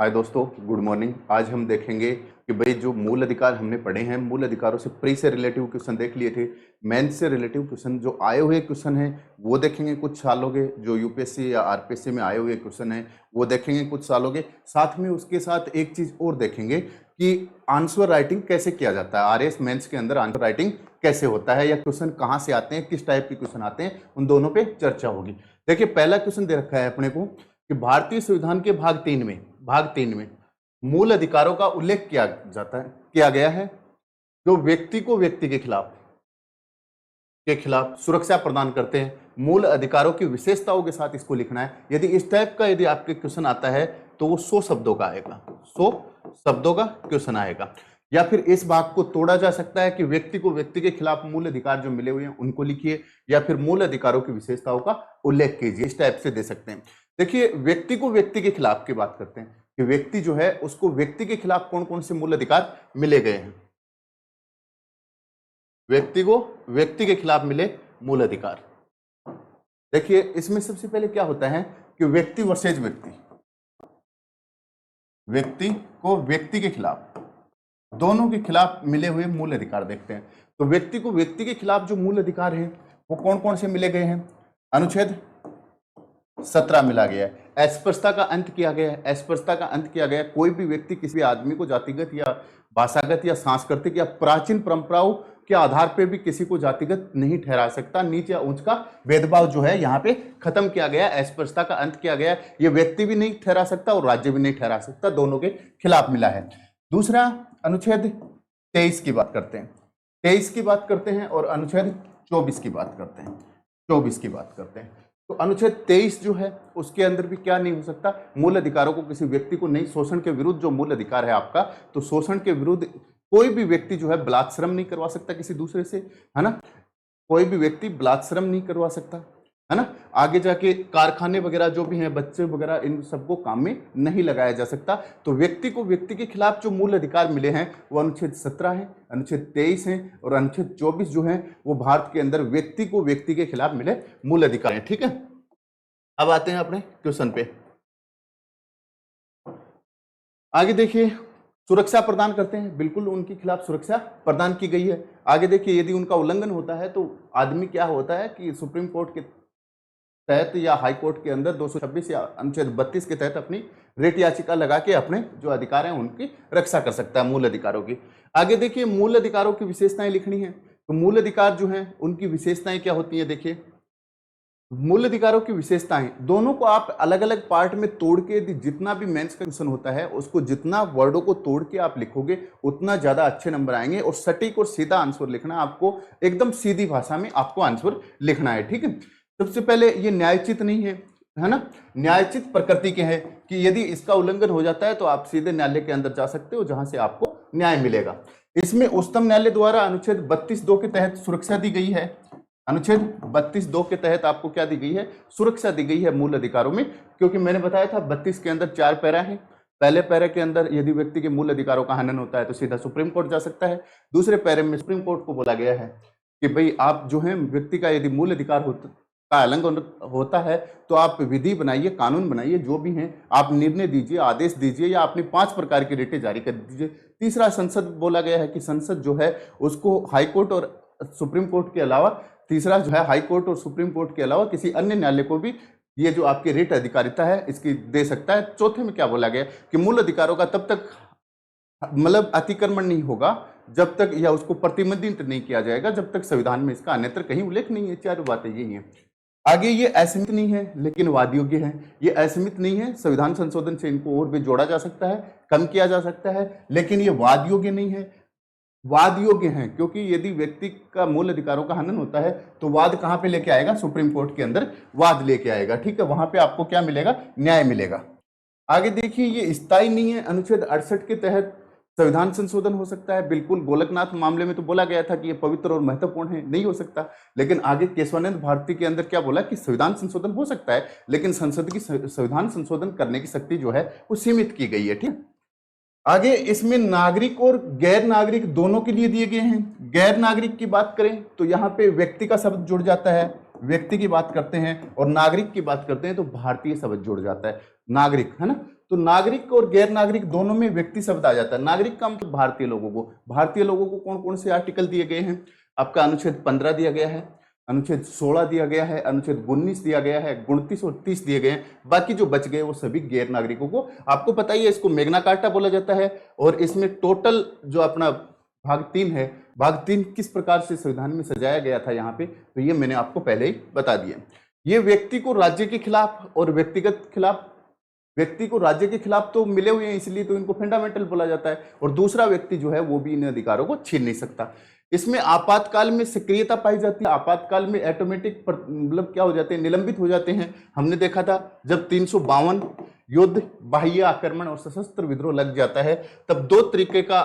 हाय दोस्तों, good morning. आज हम देखेंगे कि भाई जो मूल अधिकार हमने पढ़े हैं, मूल अधिकारों से प्री से रिलेटिव क्वेश्चन देख लिए थे। मेन से रिलेटिव क्वेश्चन जो आए हुए क्वेश्चन हैं वो देखेंगे कुछ सालों के, जो यूपीएससी या आरपीएससी में आए हुए क्वेश्चन हैं वो देखेंगे कुछ सालों के। साथ में उसके साथ एक चीज और देखेंगे कि आंसर राइटिंग कैसे किया जाता है, आरएस मेंस के अंदर आंसर राइटिंग कैसे होता है, या क्वेश्चन कहाँ से आते हैं, किस टाइप के क्वेश्चन आते हैं, उन दोनों पे चर्चा होगी। देखिए, पहला क्वेश्चन दे रखा है अपने को कि भारतीय संविधान के भाग 3 में मूल अधिकारों का उल्लेख किया गया है जो व्यक्ति को व्यक्ति के खिलाफ सुरक्षा प्रदान करते हैं। मूल अधिकारों की विशेषताओं के साथ इसको लिखना है। यदि इस टाइप का यदि आपके क्वेश्चन आता है तो वो 100 शब्दों का आएगा, 100 शब्दों का क्वेश्चन आएगा। या फिर इस भाग को तोड़ा जा सकता है कि व्यक्ति को व्यक्ति के खिलाफ मूल अधिकार जो मिले हुए हैं उनको लिखिए, या फिर मूल अधिकारों की विशेषताओं का उल्लेख कीजिए। इस टाइप से दे सकते हैं। देखिए, व्यक्ति को व्यक्ति के खिलाफ की बात करते हैं कि व्यक्ति जो है उसको व्यक्ति के खिलाफ कौन कौन से मूल अधिकार मिले गए हैं। व्यक्ति को व्यक्ति के खिलाफ मिले मूल अधिकार। देखिए, इसमें सबसे पहले क्या होता है कि व्यक्ति वर्सेज व्यक्ति को व्यक्ति के खिलाफ, दोनों के खिलाफ मिले हुए मूल अधिकार देखते हैं। तो व्यक्ति को व्यक्ति के खिलाफ जो मूल अधिकार हैं वो कौन कौन से मिले गए हैं। अनुच्छेद 17 मिला गया है। अस्पृश्यता का अंत किया गया है। अस्पृश्यता का अंत किया गया है। कोई भी व्यक्ति किसी भी आदमी को जातिगत या भाषागत या सांस्कृतिक या प्राचीन परंपराओं के आधार पर भी किसी को जातिगत नहीं ठहरा सकता। नीच या ऊंच का भेदभाव जो है यहाँ पे खत्म किया गया है। अस्पृश्यता का अंत किया गया है। ये व्यक्ति भी नहीं ठहरा सकता और राज्य भी नहीं ठहरा सकता, दोनों के खिलाफ मिला है। दूसरा, अनुच्छेद 23 की बात करते हैं। 23 की बात करते हैं और अनुच्छेद 24 की बात करते हैं। 24 की बात करते हैं तो अनुच्छेद 23 जो है उसके अंदर भी क्या नहीं हो सकता, मूल अधिकारों को किसी व्यक्ति को नहीं, शोषण के विरुद्ध जो मूल अधिकार है आपका, तो शोषण के विरुद्ध कोई भी व्यक्ति जो है बलात्श्रम नहीं करवा सकता किसी दूसरे से, है ना। कोई भी व्यक्ति बलात्श्रम नहीं करवा सकता, है ना। आगे जाके कारखाने वगैरह जो भी हैं, बच्चे वगैरह, इन सबको काम में नहीं लगाया जा सकता। तो व्यक्ति को व्यक्ति के खिलाफ जो मूल अधिकार मिले हैं वो अनुच्छेद 17 है, अनुच्छेद 23 है और अनुच्छेद 24 जो है वो भारत के अंदर व्यक्ति को व्यक्ति के खिलाफ मिले मूल अधिकार हैं। ठीक है, अब आते हैं अपने क्वेश्चन पे। आगे देखिए, सुरक्षा प्रदान करते हैं, बिल्कुल उनके खिलाफ सुरक्षा प्रदान की गई है। आगे देखिए, यदि उनका उल्लंघन होता है तो आदमी क्या होता है कि सुप्रीम कोर्ट के तहत या हाई कोर्ट के अंदर 226 या अनुच्छेद 32 के तहत अपनी रिट याचिका लगा के अपने जो अधिकार हैं उनकी रक्षा कर सकता है, मूल अधिकारों की। आगे देखिए, मूल अधिकारों की विशेषताएं लिखनी है। तो मूल अधिकार जो है उनकी विशेषताएं क्या होती है। देखिए, मूल अधिकारों की विशेषताएं दोनों को आप अलग अलग पार्ट में तोड़ के, जितना भी मेंस का क्वेश्चन होता है उसको जितना वर्डों को तोड़ के आप लिखोगे उतना ज्यादा अच्छे नंबर आएंगे। और सटीक और सीधा आंसर लिखना, आपको एकदम सीधी भाषा में आपको आंसर लिखना है। ठीक है, सबसे पहले ये न्यायोचित नहीं है ना, न्यायोचित प्रकृति के हैं कि यदि इसका उल्लंघन हो जाता है तो आप सीधे न्यायालय के अंदर जा सकते हो जहां से आपको न्याय मिलेगा। इसमें उच्चतम न्यायालय द्वारा अनुच्छेद 32(2) के तहत सुरक्षा दी गई है। अनुच्छेद 32(2) के तहत आपको क्या दी गई है, सुरक्षा दी गई है मूल अधिकारों में। क्योंकि मैंने बताया था 32 के अंदर 4 पैरा है। पहले पैरे के अंदर यदि व्यक्ति के मूल अधिकारों का हनन होता है तो सीधा सुप्रीम कोर्ट जा सकता है। दूसरे पैरे में सुप्रीम कोर्ट को बोला गया है कि भाई आप जो है व्यक्ति का यदि मूल अधिकार का उल्लंघन होता है तो आप विधि बनाइए, कानून बनाइए, जो भी हैं आप निर्णय दीजिए, आदेश दीजिए या अपनी 5 प्रकार की रिटें जारी कर दीजिए। तीसरा, संसद बोला गया है कि संसद जो है उसको हाई कोर्ट और सुप्रीम कोर्ट के अलावा, तीसरा जो है हाई कोर्ट और सुप्रीम कोर्ट के अलावा किसी अन्य न्यायालय को भी ये जो आपकी रिट अधिकारिता है इसकी दे सकता है। चौथे में क्या बोला गया कि मूल अधिकारों का तब तक मतलब अतिक्रमण नहीं होगा जब तक, या उसको प्रतिबंधित नहीं किया जाएगा जब तक संविधान में इसका अन्यत्र कहीं उल्लेख नहीं है। चारों बातें यही हैं। आगे, ये असीमित नहीं है लेकिन वाद योग्य है। ये असीमित नहीं है, संविधान संशोधन से इनको और भी जोड़ा जा सकता है, कम किया जा सकता है, लेकिन ये वाद योग्य नहीं है। वाद योग्य है क्योंकि यदि व्यक्ति का मूल अधिकारों का हनन होता है तो वाद कहां पे लेके आएगा, सुप्रीम कोर्ट के अंदर वाद लेके आएगा। ठीक है, वहां पे आपको क्या मिलेगा, न्याय मिलेगा। आगे देखिए, ये स्थायी नहीं है। अनुच्छेद 68 के तहत संविधान संशोधन हो सकता है। बिल्कुल, गोलकनाथ मामले में तो बोला गया था कि ये पवित्र और महत्वपूर्ण है, नहीं हो सकता। लेकिन आगे केशवानंद भारती के अंदर क्या बोला कि संविधान संशोधन हो सकता है लेकिन संसद की संविधान संशोधन करने की शक्ति जो है वो सीमित की गई है। ठीक है, आगे इसमें नागरिक और गैर नागरिक दोनों के लिए दिए गए हैं। गैर नागरिक की बात करें तो यहाँ पे व्यक्ति का शब्द जुड़ जाता है, व्यक्ति की बात करते हैं, और नागरिक की बात करते हैं तो भारतीय शब्द जुड़ जाता है, नागरिक, है ना। तो नागरिक और गैर नागरिक दोनों में व्यक्ति शब्द आ जाता है। नागरिक का मतलब भारतीय लोगों को कौन कौन से आर्टिकल दिए गए हैं? आपका अनुच्छेद 15 दिया गया है, अनुच्छेद 16 दिया गया है, अनुच्छेद 19 दिया गया है, 29 और 30 दिए गए हैं। बाकी जो बच गए वो सभी गैर नागरिकों को, आपको पता ही है, इसको मैग्ना कार्टा बोला जाता है। और इसमें टोटल जो अपना भाग 3 है, भाग 3 किस प्रकार से संविधान में सजाया गया था यहाँ पे, तो ये मैंने आपको पहले ही बता दिया। ये व्यक्ति को राज्य के खिलाफ और व्यक्तिगत खिलाफ, व्यक्ति को राज्य के खिलाफ तो मिले हुए हैं, इसलिए तो इनको फंडामेंटल बोला जाता है। और दूसरा व्यक्ति जो है वो भी इन अधिकारों को छीन नहीं सकता। इसमें आपातकाल में सक्रियता पाई जाती है, आपातकाल में ऑटोमेटिक मतलब क्या हो जाते हैं, निलंबित हो जाते हैं। हमने देखा था जब 352 युद्ध, बाह्य आक्रमण और सशस्त्र विद्रोह लग जाता है, तब 2 तरीके का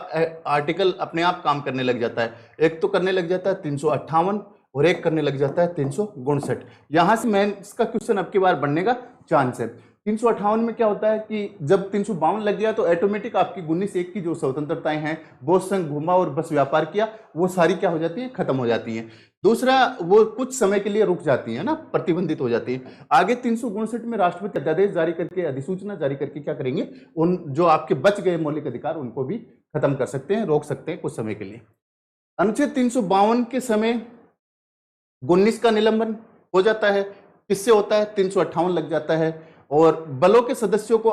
आर्टिकल अपने आप काम करने लग जाता है। एक तो करने लग जाता है 358 और एक करने लग जाता है 359। यहां से मैं इसका क्वेश्चन अब की बार बनने का चांस है। 358 में क्या होता है कि जब 352 लग गया तो ऑटोमेटिक आपकी 19(1) की जो स्वतंत्रताएं हैं, बोध संघ घूमा और बस व्यापार किया, वो सारी क्या हो जाती है, खत्म हो जाती हैं। दूसरा, वो कुछ समय के लिए रुक जाती है ना, प्रतिबंधित हो जाती है। आगे 359 में राष्ट्रपति अध्यादेश जारी करके, अधिसूचना जारी करके क्या करेंगे, उन जो आपके बच गए मौलिक अधिकार उनको भी खत्म कर सकते हैं, रोक सकते हैं कुछ समय के लिए। अनुच्छेद 352 के समय 19 का निलंबन हो जाता है। किससे होता है? 358 लग जाता है। और बलों के सदस्यों को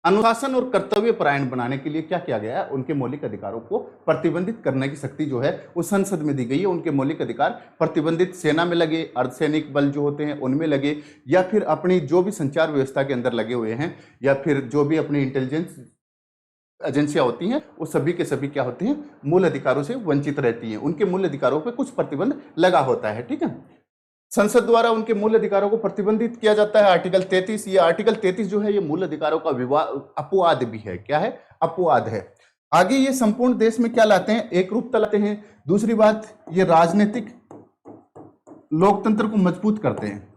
अनुशासन और कर्तव्य परायण बनाने के लिए क्या किया गया है, उनके मौलिक अधिकारों को प्रतिबंधित करने की शक्ति जो है वो संसद में दी गई है। उनके मौलिक अधिकार प्रतिबंधित सेना में लगे, अर्धसैनिक बल जो होते हैं उनमें लगे, या फिर अपनी जो भी संचार व्यवस्था के अंदर लगे हुए हैं, या फिर जो भी अपनी इंटेलिजेंस एजेंसियां होती हैं, वो सभी के सभी क्या होते हैं, मूल अधिकारों से वंचित रहती हैं। उनके मूल अधिकारों पर कुछ प्रतिबंध लगा होता है। ठीक है, संसद द्वारा उनके मूल अधिकारों को प्रतिबंधित किया जाता है। आर्टिकल 33, ये आर्टिकल 33 जो है ये मूल अधिकारों का अपवाद भी है। क्या है? अपवाद है। आगे ये संपूर्ण देश में क्या लाते हैं, एक रूपता लाते हैं। दूसरी बात, ये राजनीतिक लोकतंत्र को मजबूत करते हैं।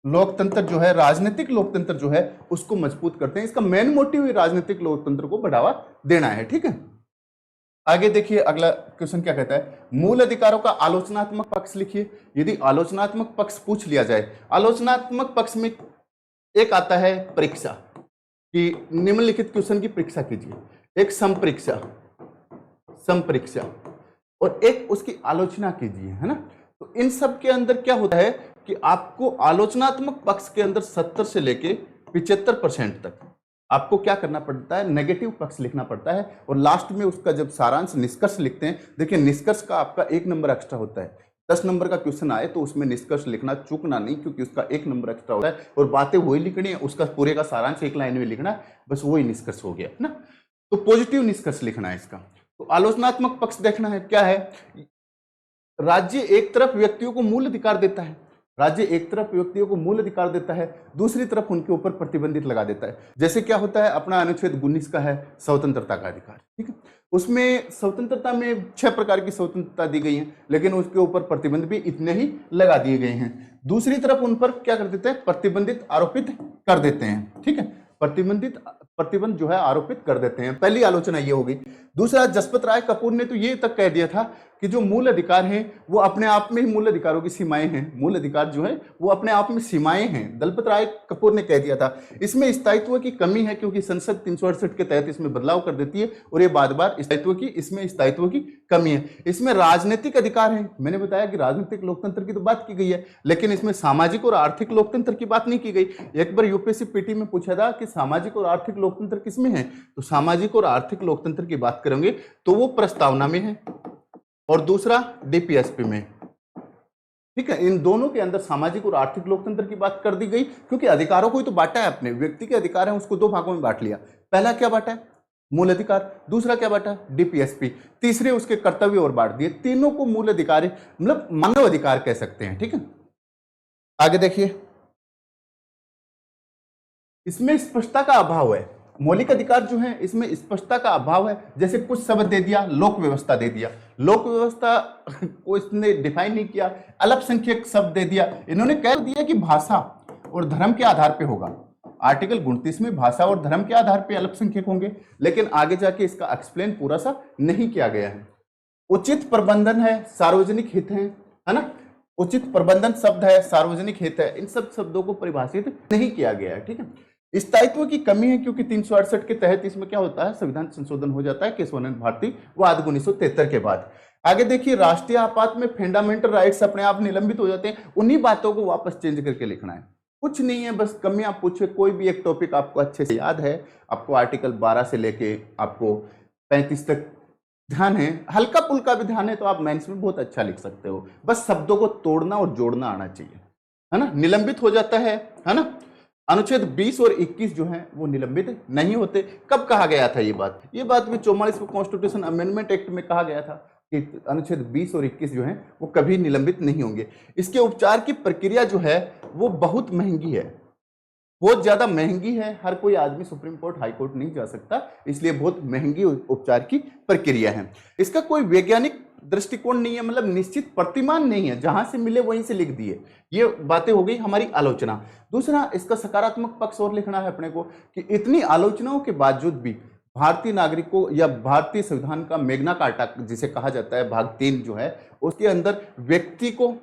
लोकतंत्र जो है, राजनीतिक लोकतंत्र जो है उसको मजबूत करते हैं। इसका मेन मोटिव ही राजनीतिक लोकतंत्र को बढ़ावा देना है। ठीक है, आगे देखिए अगला क्वेश्चन क्या कहता है, मूल अधिकारों का आलोचनात्मक पक्ष लिखिए। यदि आलोचनात्मक पक्ष पूछ लिया जाए, आलोचनात्मक पक्ष में एक आता है परीक्षा, कि निम्नलिखित क्वेश्चन की परीक्षा कीजिए। एक संपरीक्षा और एक उसकी आलोचना कीजिए, है ना। तो इन सब के अंदर क्या होता है कि आपको आलोचनात्मक पक्ष के अंदर 70 से लेके 75% तक आपको क्या करना पड़ता है, नेगेटिव पक्ष लिखना पड़ता है। और लास्ट में उसका जब सारांश निष्कर्ष लिखते हैं, देखिए निष्कर्ष का आपका 1 नंबर एक्स्ट्रा होता है। 10 नंबर का क्वेश्चन आए तो उसमें निष्कर्ष लिखना चूकना नहीं, क्योंकि उसका 1 नंबर एक्स्ट्रा होता है। और बातें वही लिखनी है, उसका पूरे का सारांश 1 लाइन में लिखना है, बस वही निष्कर्ष हो गया, है ना। तो पॉजिटिव निष्कर्ष लिखना है इसका। तो आलोचनात्मक पक्ष देखना है क्या है, राज्य एक तरफ व्यक्तियों को मूल अधिकार देता है, राज्य एक तरफ व्यक्तियों को मूल अधिकार देता है, दूसरी तरफ उनके ऊपर प्रतिबंधित लगा देता है। जैसे क्या होता है, अपना अनुच्छेद 19 का है स्वतंत्रता का अधिकार। ठीक है, उसमें स्वतंत्रता में 6 प्रकार की स्वतंत्रता दी गई है, लेकिन उसके ऊपर प्रतिबंध भी इतने ही लगा दिए गए हैं। दूसरी तरफ उन पर क्या कर देते हैं, प्रतिबंधित आरोपित कर देते हैं। ठीक है, प्रतिबंध जो है आरोपित कर देते हैं। पहली आलोचना ये होगी। दूसरा, जसपत राय कपूर ने तो ये तक कह दिया था कि जो मूल अधिकार हैं वो अपने आप में ही मूल अधिकारों की सीमाएं हैं। मूल अधिकार जो है वो अपने आप में सीमाएं हैं, दलपत राय कपूर ने कह दिया था। इसमें स्थायित्व की कमी है, क्योंकि संसद 368 के तहत इसमें बदलाव कर देती है, और ये बार-बार इसमें स्थायित्व की कमी है। इसमें राजनीतिक अधिकार है, मैंने बताया कि राजनीतिक लोकतंत्र की तो बात की गई है, लेकिन इसमें सामाजिक और आर्थिक लोकतंत्र की बात नहीं की गई। एक बार यूपीएससी पीटी में पूछा था कि सामाजिक और आर्थिक लोकतंत्र किसमें है, तो सामाजिक और आर्थिक लोकतंत्र की बात करेंगे तो वो प्रस्तावना में है, और दूसरा डीपीएसपी में। ठीक है, इन दोनों के अंदर सामाजिक और आर्थिक लोकतंत्र की बात कर दी गई, क्योंकि अधिकारों को ही तो बांटा है अपने, व्यक्ति के अधिकार है उसको 2 भागों में बांट लिया। पहला क्या बांटा है, मूल अधिकार, दूसरा क्या बांटा, डीपीएसपी, तीसरे उसके कर्तव्य और बांट दिए। तीनों को मूल अधिकार, मतलब मानव अधिकार कह सकते हैं। ठीक है, आगे देखिए, इसमें स्पष्टता का अभाव है। मौलिक अधिकार जो है इसमें स्पष्टता का अभाव है। जैसे कुछ शब्द दे दिया, लोक व्यवस्था दे दिया, लोक व्यवस्था को इसने डिफाइन नहीं किया। अल्पसंख्यक शब्द दे दिया, इन्होंने कह दिया कि भाषा और धर्म के आधार पे होगा। आर्टिकल 29 में भाषा और धर्म के आधार पे अल्पसंख्यक होंगे, लेकिन आगे जाके इसका एक्सप्लेन पूरा सा नहीं किया गया है। उचित प्रबंधन है, सार्वजनिक हित है ना। उचित प्रबंधन शब्द है, सार्वजनिक हित है, इन सब शब्दों को परिभाषित नहीं किया गया है। ठीक है, स्थायित्व की कमी है क्योंकि 368 के तहत इसमें क्या होता है, संविधान संशोधन हो जाता है केशवानंद भारती व आदि 1973 के बाद। आगे देखिए, राष्ट्रीय आपात में फंडामेंटल राइट्स अपने आप निलंबित हो जाते हैं, उन्हीं बातों को वापस चेंज करके लिखना है, कुछ नहीं है, बस कमी आप पूछे, कोई भी एक टॉपिक आपको अच्छे से याद है, आपको आर्टिकल 12 से लेके आपको 35 तक ध्यान है, हल्का पुल्का भी ध्यान है, तो आप मेंस में बहुत अच्छा लिख सकते हो, बस शब्दों को तोड़ना और जोड़ना आना चाहिए, है ना। निलंबित हो जाता है ना। अनुच्छेद 20 और 21 जो है वो निलंबित नहीं होते। कब कहा गया था ये बात भी 44वें कॉन्स्टिट्यूशन अमेंडमेंट एक्ट में कहा गया था कि अनुच्छेद 20 और 21 जो है वो कभी निलंबित नहीं होंगे। इसके उपचार की प्रक्रिया जो है वो बहुत महंगी है, बहुत ज्यादा महंगी है, हर कोई आदमी सुप्रीम कोर्ट हाई कोर्ट नहीं जा सकता, इसलिए बहुत महंगी उपचार की प्रक्रिया है। इसका कोई वैज्ञानिक दृष्टिकोण नहीं है, मतलब निश्चित प्रतिमान नहीं है, जहां से मिले वहीं से लिख दिए, ये बातें हो गई हमारी आलोचना। दूसरा, इसका सकारात्मक पक्ष और लिखना है अपने को कि इतनी आलोचनाओं के बावजूद भी भारतीय नागरिकों या भारतीय संविधान का मेग्ना कार्टा जिसे कहा जाता है, भाग 3 जो है, उसके अंदर व्यक्ति को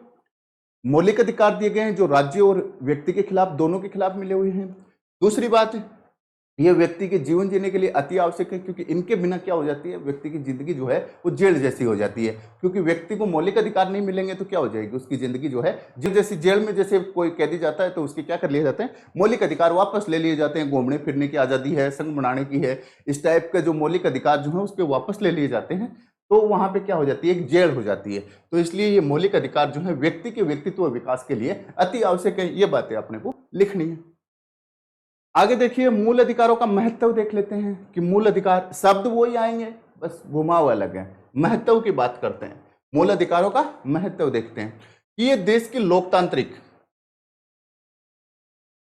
मौलिक अधिकार दिए गए हैं जो राज्य और व्यक्ति के खिलाफ, दोनों के खिलाफ मिले हुए हैं। दूसरी बात, यह व्यक्ति के जीवन जीने के लिए अति आवश्यक है, क्योंकि इनके बिना क्या हो जाती है, व्यक्ति की जिंदगी जो है वो जेल जैसी हो जाती है, क्योंकि व्यक्ति को मौलिक अधिकार नहीं मिलेंगे तो क्या हो जाएगी, उसकी जिंदगी जो है जेल जैसी। जेल में जैसे कोई कैदी जाता है तो उसके क्या कर लिए जाते हैं, मौलिक अधिकार वापस ले लिए जाते हैं, घूमने फिरने की आज़ादी है, संघ बनाने की है, इस टाइप के जो मौलिक अधिकार जो है उसके वापस ले लिए जाते हैं, तो वहां पे क्या हो जाती है, एक जेल हो जाती है। तो इसलिए ये मौलिक अधिकार जो है व्यक्ति के व्यक्तित्व विकास के लिए अति आवश्यक है, ये बातें अपने को लिखनी है। आगे देखिए, मूल अधिकारों का महत्व देख लेते हैं कि मूल अधिकार शब्द वही आएंगे, बस घुमाव अलग है। महत्व की बात करते हैं, मूल अधिकारों का महत्व देखते हैं कि ये देश की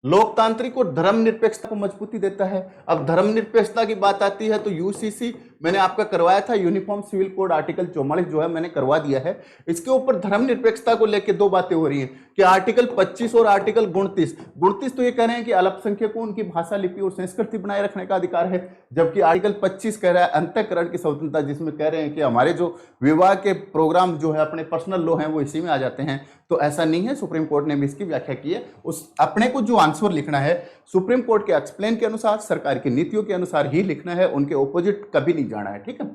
लोकतांत्रिक और धर्मनिरपेक्षता को मजबूती देता है। अब धर्मनिरपेक्षता की बात आती है तो यूसीसी मैंने आपका करवाया था, यूनिफॉर्म सिविल कोड आर्टिकल 44 जो है मैंने करवा दिया है। इसके ऊपर धर्मनिरपेक्षता को लेकर दो बातें हो रही हैं कि आर्टिकल 25 और आर्टिकल 29 तो ये कह रहे हैं कि अल्पसंख्यकों को उनकी भाषा, लिपि और संस्कृति बनाए रखने का अधिकार है, जबकि आर्टिकल 25 कह रहा है अंतःकरण की स्वतंत्रता, जिसमें कह रहे हैं कि हमारे जो विवाह के प्रोग्राम जो है अपने पर्सनल लॉ हैं वो इसी में आ जाते हैं। तो ऐसा नहीं है, सुप्रीम कोर्ट ने भी इसकी व्याख्या की है। उस अपने को जो आंसर लिखना है सुप्रीम कोर्ट के एक्सप्लेन के अनुसार, सरकार की नीतियों के अनुसार ही लिखना है, उनके ऑपोजिट कभी नहीं जाना है, ठीक है।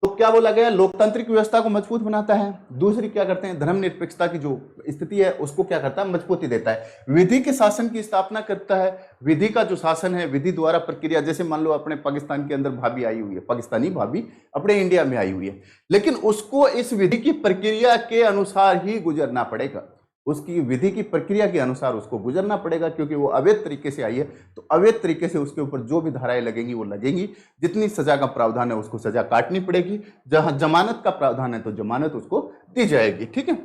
तो क्या बोला गया, लोकतांत्रिक व्यवस्था को मजबूत बनाता है। दूसरी क्या करते हैं, धर्मनिरपेक्षता की जो स्थिति है उसको क्या करता है, मजबूती देता है। विधि के शासन की स्थापना करता है। विधि का जो शासन है, विधि द्वारा प्रक्रिया, जैसे मान लो अपने पाकिस्तान के अंदर भाभी आई हुई है, पाकिस्तानी भाभी अपने इंडिया में आई हुई है, लेकिन उसको इस विधि की प्रक्रिया के अनुसार ही गुजरना पड़ेगा, उसकी विधि की प्रक्रिया के अनुसार उसको गुजरना पड़ेगा, क्योंकि वो अवैध तरीके से आई है। तो अवैध तरीके से उसके ऊपर जो भी धाराएं लगेंगी वो लगेंगी, जितनी सजा का प्रावधान है उसको सजा काटनी पड़ेगी, जहां जमानत का प्रावधान है तो जमानत उसको दी जाएगी, ठीक है।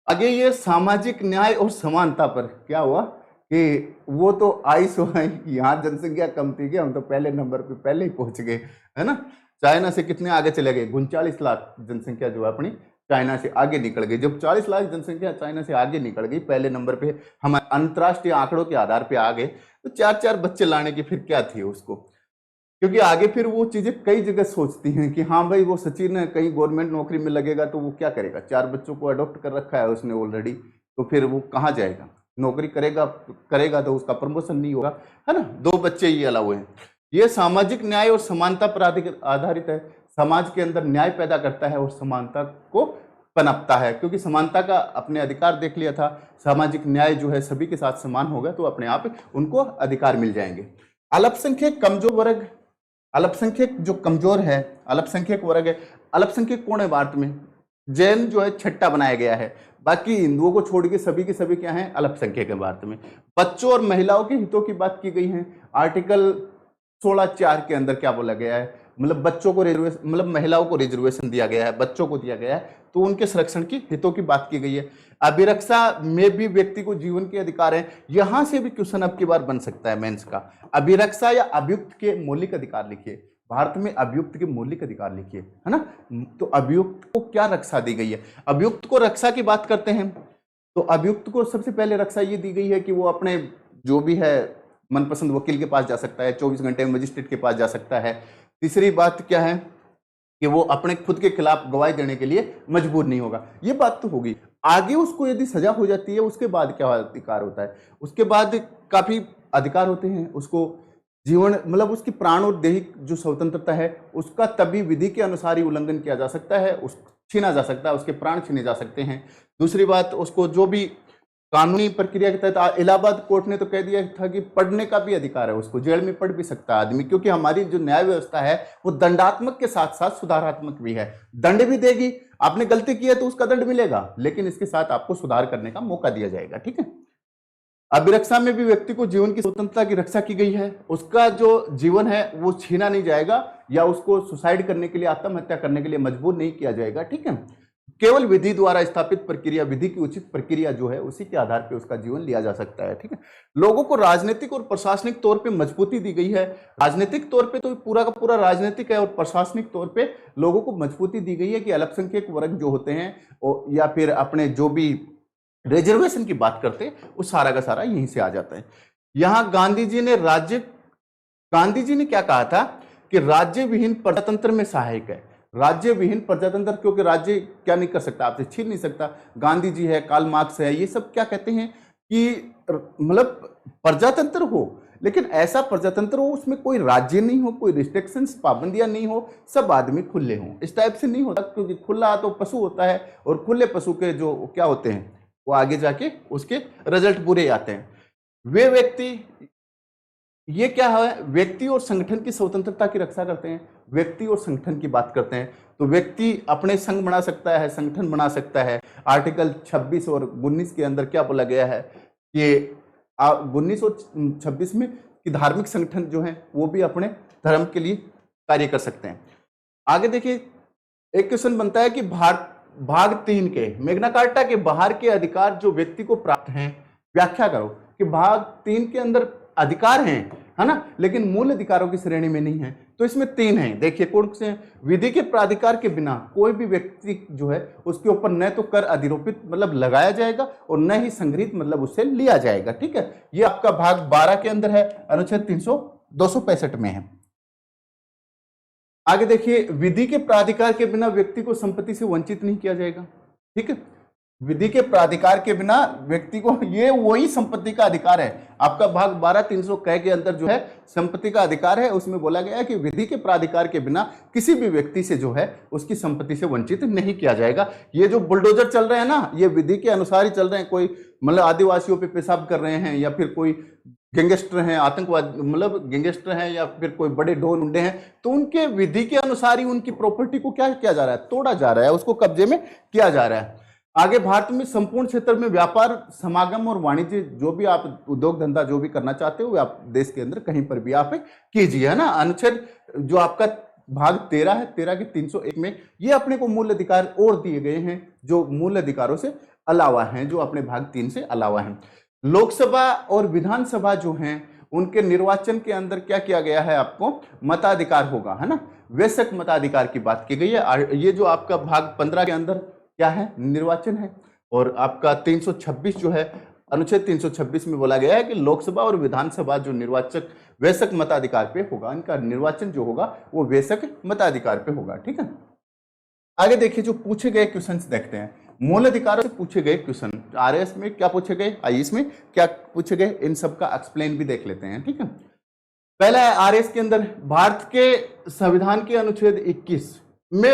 आगे ये सामाजिक न्याय और समानता पर क्या हुआ कि वो तो आई सो आई, यहाँ जनसंख्या कम थी कि हम तो पहले नंबर पे पहले ही पहुंच गए, है ना। चाइना से कितने आगे चले गए, 39 लाख जनसंख्या जो है अपनी चाइना से आगे निकल गई। जब 40 लाख जनसंख्या चाइना से आगे निकल गई, पहले नंबर पे हम अंतर्राष्ट्रीय आंकड़ों के आधार पे आ गए, तो 4-4 बच्चे लाने की फिर क्या थी उसको, क्योंकि आगे फिर वो चीजें कई जगह सोचती हैं कि हाँ भाई वो सचिन कहीं गवर्नमेंट नौकरी में लगेगा तो वो क्या करेगा, 4 बच्चों को अडॉप्ट कर रखा है उसने ऑलरेडी, तो फिर वो कहाँ जाएगा, नौकरी करेगा तो उसका प्रमोशन नहीं होगा, है ना। 2 बच्चे ये अलाउ हैं। ये सामाजिक न्याय और समानता पर आधारित है, समाज के अंदर न्याय पैदा करता है और समानता को पनपता है, क्योंकि समानता का अपने अधिकार देख लिया था, सामाजिक न्याय जो है सभी के साथ समान होगा तो अपने आप उनको अधिकार मिल जाएंगे। अल्पसंख्यक कमजोर वर्ग, अल्पसंख्यक जो कमजोर है, अल्पसंख्यक वर्ग है, अल्पसंख्यक कौन है भारत में, जैन जो है छठा बनाया गया है, बाकी हिंदुओं को छोड़ के सभी क्या हैं, अल्पसंख्यक है भारत में। बच्चों और महिलाओं के हितों की बात की गई है, आर्टिकल 16(4) के अंदर क्या बोला गया है, मतलब बच्चों को रिजर्वेशन, मतलब महिलाओं को रिजर्वेशन दिया गया है, बच्चों को दिया गया है, तो उनके संरक्षण की हितों की बात की गई है। अभिरक्षा में भी व्यक्ति को जीवन के अधिकार है। यहां से भी क्वेश्चन अब की बार बन सकता है मेंस का, अभिरक्षा या अभियुक्त के मौलिक अधिकार लिखिए, भारत में अभियुक्त के मौलिक अधिकार लिखिए, है ना। तो अभियुक्त को क्या रक्षा दी गई है, अभियुक्त को रक्षा की बात करते हैं तो अभियुक्त को सबसे पहले रक्षा ये दी गई है कि वो अपने जो भी है मनपसंद वकील के पास जा सकता है, 24 घंटे मजिस्ट्रेट के पास जा सकता है। तीसरी बात क्या है कि वो अपने खुद के खिलाफ गवाही देने के लिए मजबूर नहीं होगा, ये बात तो होगी। आगे उसको यदि सजा हो जाती है उसके बाद क्या अधिकार होता है, उसके बाद काफी अधिकार होते हैं उसको जीवन मतलब उसकी प्राण और दैहिक जो स्वतंत्रता है उसका तभी विधि के अनुसार ही उल्लंघन किया जा सकता है, उस छीना जा सकता है, उसके प्राण छीने जा सकते हैं। दूसरी बात, उसको जो भी कानूनी प्रक्रिया के तहत इलाहाबाद कोर्ट ने तो कह दिया था कि पढ़ने का भी अधिकार है, उसको जेल में पढ़ भी सकता है आदमी, क्योंकि हमारी जो न्याय व्यवस्था है वो दंडात्मक के साथ साथ सुधारात्मक भी है। दंड भी देगी, आपने गलती की है तो उसका दंड मिलेगा, लेकिन इसके साथ आपको सुधार करने का मौका दिया जाएगा। ठीक है। अभिरक्षा में भी व्यक्ति को जीवन की स्वतंत्रता की रक्षा की गई है, उसका जो जीवन है वो छीना नहीं जाएगा या उसको सुसाइड करने के लिए, आत्महत्या करने के लिए मजबूर नहीं किया जाएगा। ठीक है। केवल विधि द्वारा स्थापित प्रक्रिया, विधि की उचित प्रक्रिया जो है उसी के आधार पर उसका जीवन लिया जा सकता है। ठीक है। लोगों को राजनीतिक और प्रशासनिक तौर पे मजबूती दी गई है। राजनीतिक तौर पे तो पूरा का पूरा राजनीतिक है, और प्रशासनिक तौर पे लोगों को मजबूती दी गई है कि अल्पसंख्यक वर्ग जो होते हैं या फिर अपने जो भी रिजर्वेशन की बात करते हैं वो सारा का सारा यहीं से आ जाता है। यहां गांधी जी ने क्या कहा था कि राज्य विहीन प्रजातंत्र में सहायक है। राज्य विहीन प्रजातंत्र, क्योंकि राज्य क्या नहीं कर सकता, आपसे छीन नहीं सकता। गांधी जी है, कार्ल मार्क्स है, ये सब क्या कहते हैं कि मतलब प्रजातंत्र हो, लेकिन ऐसा प्रजातंत्र हो उसमें कोई राज्य नहीं हो, कोई रिस्ट्रिक्शंस, पाबंदियां नहीं हो, सब आदमी खुले हों। इस टाइप से नहीं होता, क्योंकि खुला तो पशु होता है, और खुले पशु के जो क्या होते हैं वो आगे जाके उसके रिजल्ट बुरे आते हैं। वे व्यक्ति, ये क्या है, व्यक्ति और संगठन की स्वतंत्रता की रक्षा करते हैं। व्यक्ति और संगठन की बात करते हैं तो व्यक्ति अपने संघ बना सकता है, संगठन बना सकता है। आर्टिकल 26 और 19 के अंदर क्या बोला गया है कि 19 और 26 में कि धार्मिक संगठन जो है वो भी अपने धर्म के लिए कार्य कर सकते हैं। आगे देखिए, एक क्वेश्चन बनता है कि भाग 3 के मैग्ना कार्टा के बाहर के अधिकार जो व्यक्ति को प्राप्त हैं, व्याख्या करो कि भाग 3 के अंदर अधिकार हैं, है ना, लेकिन मूल अधिकारों की श्रेणी में नहीं है। तो इसमें 3 हैं, देखिए कौन से हैं। विधि के प्राधिकार के बिना कोई भी व्यक्ति जो है उसके ऊपर न तो कर अधिरोपित मतलब लगाया जाएगा और न ही संग्रहित मतलब उससे लिया जाएगा। ठीक है। ये आपका भाग 12 के अंदर है, अनुच्छेद 265 में है। आगे देखिए, विधि के प्राधिकार के बिना व्यक्ति को संपत्ति से वंचित नहीं किया जाएगा। ठीक है। विधि के प्राधिकार के बिना व्यक्ति को, ये वही संपत्ति का अधिकार है। आपका भाग 12 300 क के अंदर जो है संपत्ति का अधिकार है, उसमें बोला गया है कि विधि के प्राधिकार के बिना किसी भी व्यक्ति से जो है उसकी संपत्ति से वंचित नहीं किया जाएगा। ये जो बुलडोजर चल रहे हैं ना, ये विधि के अनुसार ही चल रहे हैं। कोई मतलब आदिवासियों पे पेशाब कर रहे हैं, या फिर कोई गैंगस्टर हैं, आतंकवाद मतलब गैंगस्टर हैं, या फिर कोई बड़े डॉन उंडे हैं, तो उनके विधि के अनुसार ही उनकी प्रॉपर्टी को क्या किया जा रहा है, तोड़ा जा रहा है, उसको कब्जे में किया जा रहा है। आगे, भारत में संपूर्ण क्षेत्र में व्यापार, समागम और वाणिज्य, जो भी आप उद्योग धंधा जो भी करना चाहते हो आप देश के अंदर कहीं पर भी आप कीजिए, है ना। अनुच्छेद जो आपका भाग 13 है, 13 के 301 में ये अपने को मूल अधिकार और दिए गए हैं जो मूल अधिकारों से अलावा हैं, जो अपने भाग 3 से अलावा हैं। लोकसभा और विधानसभा जो हैं उनके निर्वाचन के अंदर क्या किया गया है, आपको मताधिकार होगा, है ना। वयस्क मताधिकार की बात की गई है। ये जो आपका भाग 15 के अंदर क्या है, निर्वाचन है। और आपका 326 जो है, अनुच्छेद 326 में बोला गया है कि लोकसभा और विधानसभा जो निर्वाचक वयस्क मताधिकार पे होगा, इनका निर्वाचन जो होगा वो वयस्क मताधिकार पे होगा। ठीक है। आगे देखिए, जो पूछे गए क्वेश्चंस देखते हैं। मूल अधिकारों से पूछे गए क्वेश्चन, आरएस में क्या पूछे गए, आईएएस में क्या पूछे गए, इन सब का एक्सप्लेन भी देख लेते हैं। ठीक है। पहला है आरएस के अंदर, भारत के संविधान के अनुच्छेद 21 में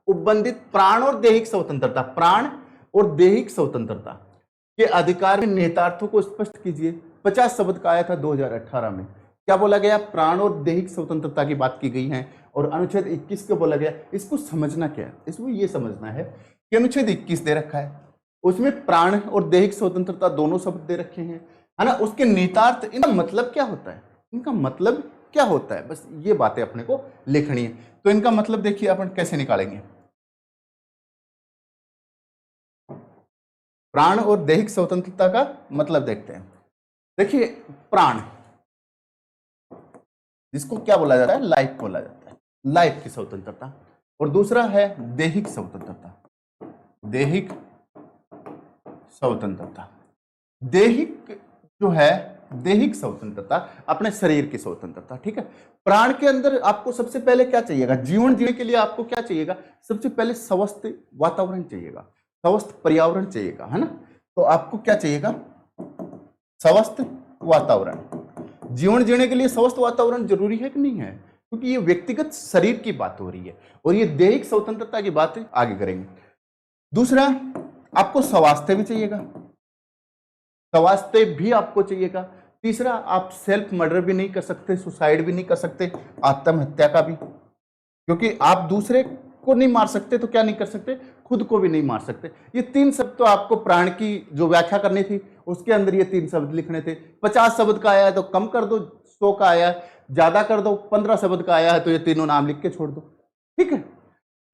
उपबंधित प्राण और दैहिक स्वतंत्रता, प्राण और दैहिक स्वतंत्रता के अधिकार में निहितार्थों को स्पष्ट कीजिए। 50 शब्द का आया था 2018 में। क्या बोला गया, प्राण और दैहिक स्वतंत्रता की बात की गई है, और अनुच्छेद 21 को बोला गया। इसको समझना क्या है, इसको ये समझना है कि अनुच्छेद 21 दे रखा है, उसमें प्राण और दैहिक स्वतंत्रता दोनों शब्द दे रखे हैं, है ना। उसके निहितार्थ, इनका मतलब क्या होता है, इनका मतलब क्या होता है, बस ये बातें अपने को लिखनी है। तो इनका मतलब देखिए अपन कैसे निकालेंगे। प्राण और दैहिक स्वतंत्रता का मतलब देखते हैं। देखिए, प्राण जिसको क्या बोला जाता है, लाइफ बोला जाता है, लाइफ की स्वतंत्रता। और दूसरा है दैहिक स्वतंत्रता, दैहिक स्वतंत्रता। दैहिक जो है, दैहिक स्वतंत्रता अपने शरीर की स्वतंत्रता। ठीक है। प्राण के अंदर आपको सबसे पहले क्या चाहिएगा, जीवन जीने के लिए आपको क्या चाहिएगा, सबसे पहले स्वस्थ वातावरण चाहिएगा, स्वस्थ पर्यावरण चाहिएगा, है ना। तो आपको क्या चाहिएगा, स्वस्थ वातावरण। जीवन जीने के लिए स्वस्थ वातावरण जरूरी है कि नहीं है, क्योंकि ये व्यक्तिगत शरीर की बात हो रही है और ये दैहिक स्वतंत्रता की बात आगे करेंगे। दूसरा, आपको स्वास्थ्य भी चाहिएगा, स्वास्थ्य भी आपको चाहिएगा। तीसरा, आप सेल्फ मर्डर भी नहीं कर सकते, सुसाइड भी नहीं कर सकते, आत्महत्या का भी, क्योंकि आप दूसरे को नहीं मार सकते तो क्या नहीं कर सकते, खुद को भी नहीं मार सकते। ये 3 शब्द तो आपको प्राण की जो व्याख्या करनी थी उसके अंदर ये 3 शब्द लिखने थे। 50 शब्द का आया है तो कम कर दो, 100 का आया है ज्यादा कर दो, 15 शब्द का आया है तो ये तीनों नाम लिख के छोड़ दो, ठीक है।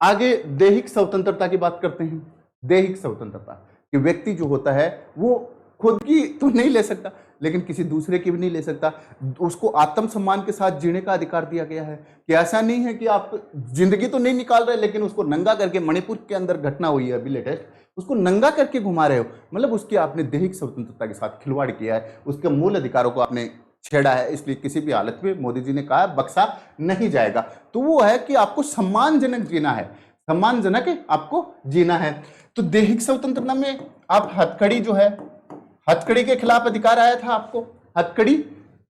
आगे दैहिक स्वतंत्रता की बात करते हैं। दैहिक स्वतंत्रता कि व्यक्ति जो होता है वो खुद की तो नहीं ले सकता लेकिन किसी दूसरे की भी नहीं ले सकता, उसको आत्मसम्मान के साथ जीने का अधिकार दिया गया है। कि ऐसा नहीं है कि आप जिंदगी तो नहीं निकाल रहे लेकिन उसको नंगा करके, मणिपुर के अंदर घटना हुई है अभी लेटेस्ट, उसको नंगा करके घुमा रहे हो, मतलब उसकी आपने दैहिक स्वतंत्रता के साथ खिलवाड़ किया है, उसके मूल अधिकारों को आपने छेड़ा है। इसलिए किसी भी हालत में मोदी जी ने कहा बख्शा नहीं जाएगा। तो वो है कि आपको सम्मानजनक जीना है, सम्मानजनक आपको जीना है। तो दैहिक स्वतंत्रता में आप हथकड़ी जो है, हथकड़ी के खिलाफ अधिकार आया था आपको। हथकड़ी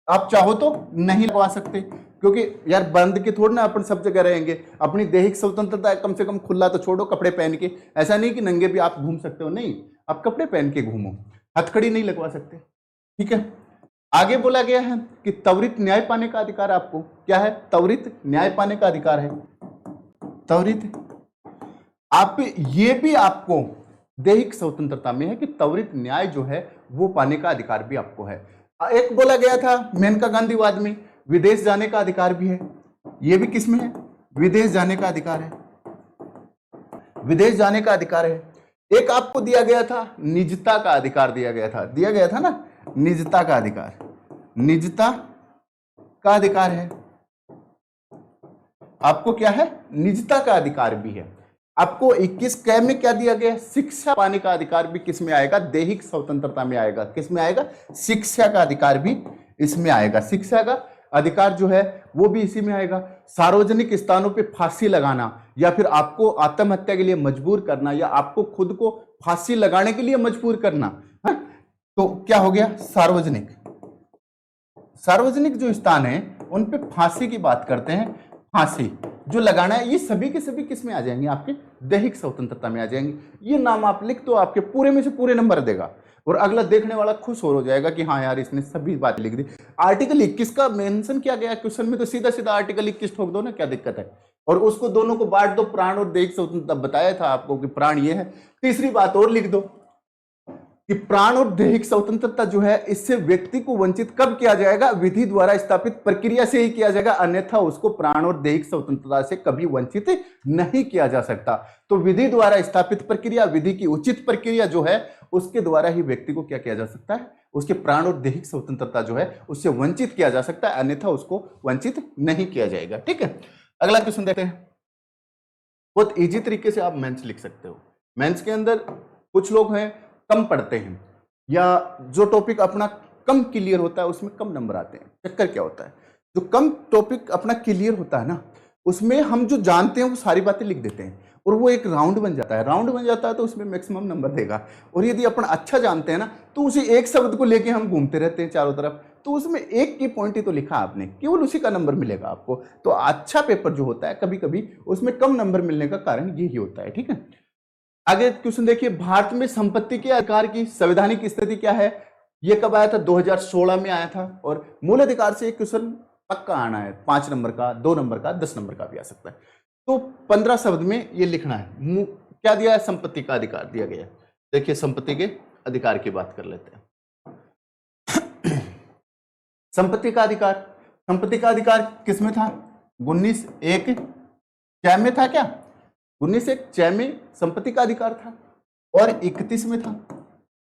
आप चाहो तो नहीं लगवा सकते, क्योंकि यार बंद के थोड़ी ना अपन सब जगह रहेंगे। अपनी दैहिक स्वतंत्रता कम से कम खुला तो छोड़ो, कपड़े पहन के, ऐसा नहीं कि नंगे भी आप घूम सकते हो, नहीं, आप कपड़े पहन के घूमो, हथकड़ी नहीं लगवा सकते, ठीक है। आगे बोला गया है कि त्वरित न्याय पाने का अधिकार आपको, क्या है, त्वरित न्याय पाने का अधिकार है। त्वरित, आप ये भी आपको दैहिक स्वतंत्रता में है कि त्वरित न्याय जो है वो पाने का अधिकार भी आपको है। एक बोला गया था मेनका गांधीवाद में, विदेश जाने का अधिकार भी है। ये भी किसमें है, विदेश जाने का अधिकार है, विदेश जाने का अधिकार है। एक आपको दिया गया था निजता का अधिकार, दिया गया था ना, निजता का अधिकार, निजता का अधिकार है आपको, क्या है, निजता का अधिकार भी है आपको। 21 क में क्या दिया गया, शिक्षा पाने का अधिकार भी किस में आएगा, दैहिक स्वतंत्रता में आएगा। किस में आएगा, शिक्षा का अधिकार भी इसमें आएगा, शिक्षा का अधिकार जो है वो भी इसी में आएगा। सार्वजनिक स्थानों पे फांसी लगाना या फिर आपको आत्महत्या के लिए मजबूर करना या आपको खुद को फांसी लगाने के लिए मजबूर करना, है? तो क्या हो गया, सार्वजनिक, सार्वजनिक जो स्थान है उन पे फांसी की बात करते हैं, फांसी जो लगाना है, ये सभी के सभी किस में आ जाएंगे, आपके दैहिक स्वतंत्रता में आ जाएंगे। ये नाम आप लिख तो आपके पूरे में से पूरे नंबर देगा और अगला देखने वाला खुश हो जाएगा कि हाँ यार इसने सभी बात लिख दी। आर्टिकल 21 का मेंशन किया गया क्वेश्चन में, तो सीधा सीधा आर्टिकल 21 ठोक दो ना, क्या दिक्कत है। और उसको दोनों को बांट दो, प्राण और दैहिक स्वतंत्रता बताया था आपको कि प्राण ये है। तीसरी बात और लिख दो कि प्राण और दैहिक स्वतंत्रता जो है इससे व्यक्ति को वंचित कब किया जाएगा, विधि द्वारा स्थापित प्रक्रिया से ही किया जाएगा, अन्यथा उसको प्राण और दैहिक स्वतंत्रता से कभी वंचित नहीं किया जा सकता। तो विधि द्वारा स्थापित प्रक्रिया, विधि की उचित प्रक्रिया जो है उसके द्वारा ही व्यक्ति को क्या किया जा सकता है, उसके प्राण और दैहिक स्वतंत्रता जो है उससे वंचित किया जा सकता है, अन्यथा उसको वंचित नहीं किया जाएगा, ठीक है। अगला क्वेश्चन देखते हैं। बहुत इजी तरीके से आप मेंस लिख सकते हो। मेंस के अंदर कुछ लोग हैं कम पढ़ते हैं या जो टॉपिक अपना कम क्लियर होता है उसमें कम नंबर आते हैं। चक्कर क्या होता है, जो कम टॉपिक अपना क्लियर होता है ना उसमें हम जो जानते हैं वो सारी बातें लिख देते हैं और वो एक राउंड बन जाता है। राउंड बन जाता है तो उसमें मैक्सिमम नंबर देगा। और यदि अपन अच्छा जानते हैं ना तो उसी एक शब्द को लेके हम घूमते रहते हैं चारों तरफ, तो उसमें एक की पॉइंट ही तो लिखा आपने, केवल उसी का नंबर मिलेगा आपको। तो अच्छा पेपर जो होता है कभी कभी उसमें कम नंबर मिलने का कारण यही होता है, ठीक है। आगे क्वेश्चन देखिए, भारत में संपत्ति के अधिकार की संवैधानिक स्थिति क्या है। ये कब आया था, 2016 में आया था। और मूल अधिकार से एक क्वेश्चन पक्का आना है, 5 नंबर का, 2 नंबर का, 10 नंबर का भी आ सकता है। तो 15 शब्द में ये लिखना है। क्या दिया है, संपत्ति का अधिकार दिया गया है। देखिए संपत्ति के अधिकार की बात कर लेते हैं। संपत्ति का अधिकार, संपत्ति का अधिकार किसमें था, 19(1) क्या में था, क्या 19(1) में संपत्ति का अधिकार था और 31 में था,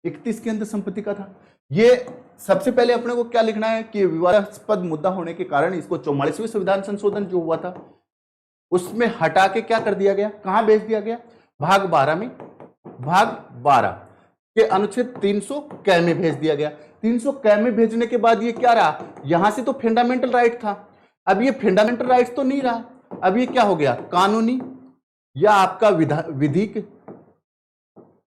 31 के अंदर संपत्ति का था। ये सबसे पहले अपने को क्या लिखना है कि विवादास्पद मुद्दा होने के कारण इसको 44वें संविधान संशोधन जो हुआ था उसमें हटा के क्या कर दिया गया, कहां भेज दिया गया, भाग 12 में, भाग 12 के अनुच्छेद 300 क में भेज दिया गया। 300 क में भेजने के बाद ये क्या रहा, यहां से तो फंडामेंटल राइट था, अब ये फंडामेंटल राइट्स तो नहीं रहा, अब ये क्या हो गया, कानूनी या आपका विधिक